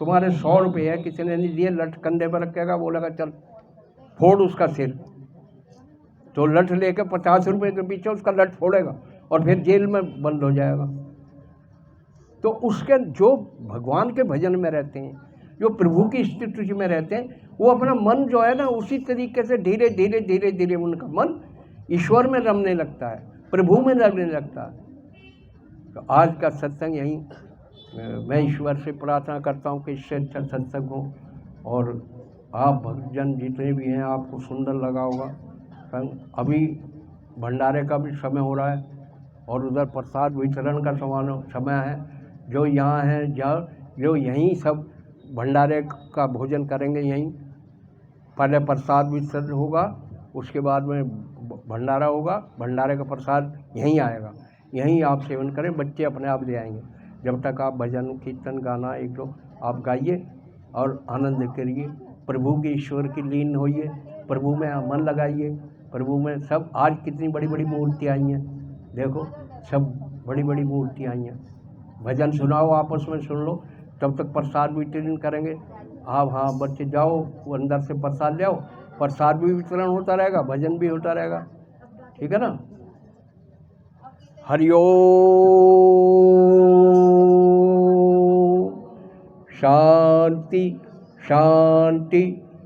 तुम्हारे 100 रुपये है, किसी ने नहीं दिए, लठ कंधे पर रखेगा, बोलेगा चल फोड़ उसका सिर। तो लठ लेके 50 रुपये के पीछे उसका लठ फोड़ेगा और फिर जेल में बंद हो जाएगा। तो उसके जो भगवान के भजन में रहते हैं, जो प्रभु की स्थिति में रहते हैं, वो अपना मन जो है ना उसी तरीके से धीरे धीरे धीरे धीरे उनका मन ईश्वर में रमने लगता है, प्रभु में रमने लगता है। तो आज का सत्संग यहीं, मैं ईश्वर से प्रार्थना करता हूँ कि इससे अच्छा सत्संग हो और आप भक्तजन जितने भी हैं आपको सुंदर लगा होगा। अभी भंडारे का भी समय हो रहा है और उधर प्रसाद वितरण का समय है। जो यहाँ हैं जो यहीं सब भंडारे का भोजन करेंगे, यहीं पहले प्रसाद वितरण होगा, उसके बाद में भंडारा होगा। भंडारे का प्रसाद यहीं आएगा, यहीं आप सेवन करें, बच्चे अपने आप ले आएंगे। जब तक आप भजन कीर्तन गाना एक दो आप गाइए और आनंद करिए, प्रभु की ईश्वर की लीन होइए, प्रभु में मन लगाइए, प्रभु में सब। आज कितनी बड़ी बड़ी मूर्तियाँ आई हैं, देखो सब बड़ी बड़ी मूर्तियाँ आई हैं। भजन सुनाओ, आपस में सुन लो, तब तक प्रसाद वितरण करेंगे आप। हाँ बच्चे जाओ, वो अंदर से प्रसाद ले आओ, प्रसाद भी वितरण होता रहेगा, भजन भी होता रहेगा, ठीक है ना। हरिओम शांति शांति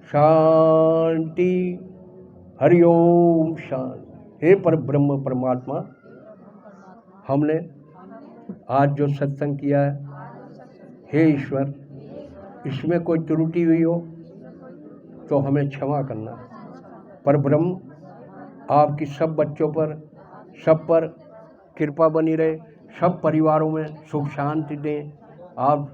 शांति, हरिओम शांति। हे पर ब्रह्म परमात्मा, हमने आज जो सत्संग किया है, हे ईश्वर, इसमें कोई त्रुटि हुई हो तो हमें क्षमा करना। पर ब्रह्म आपकी सब बच्चों पर, सब पर कृपा बनी रहे, सब परिवारों में सुख शांति दें, आप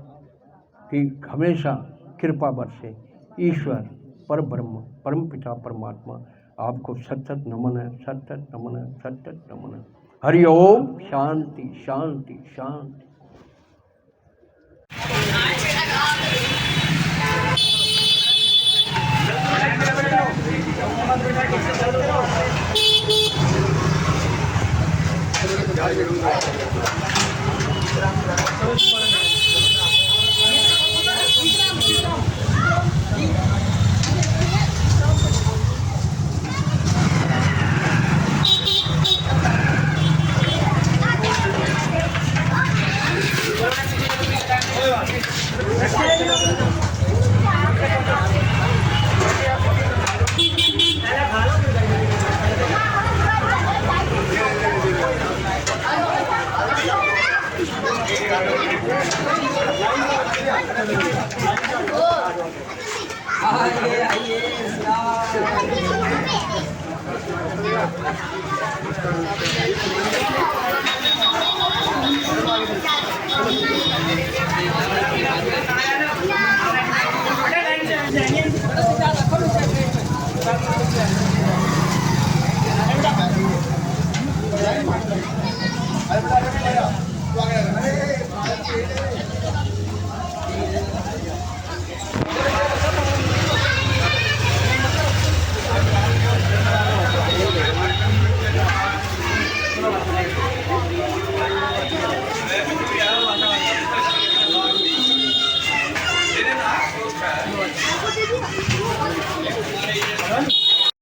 की हमेशा कृपा बरसे। ईश्वर पर ब्रह्म परम पिता परमात्मा, आपको सतत नमन है, सतत नमन है, सतत नमन है। हरि ओम शांति शांति शांति। आइए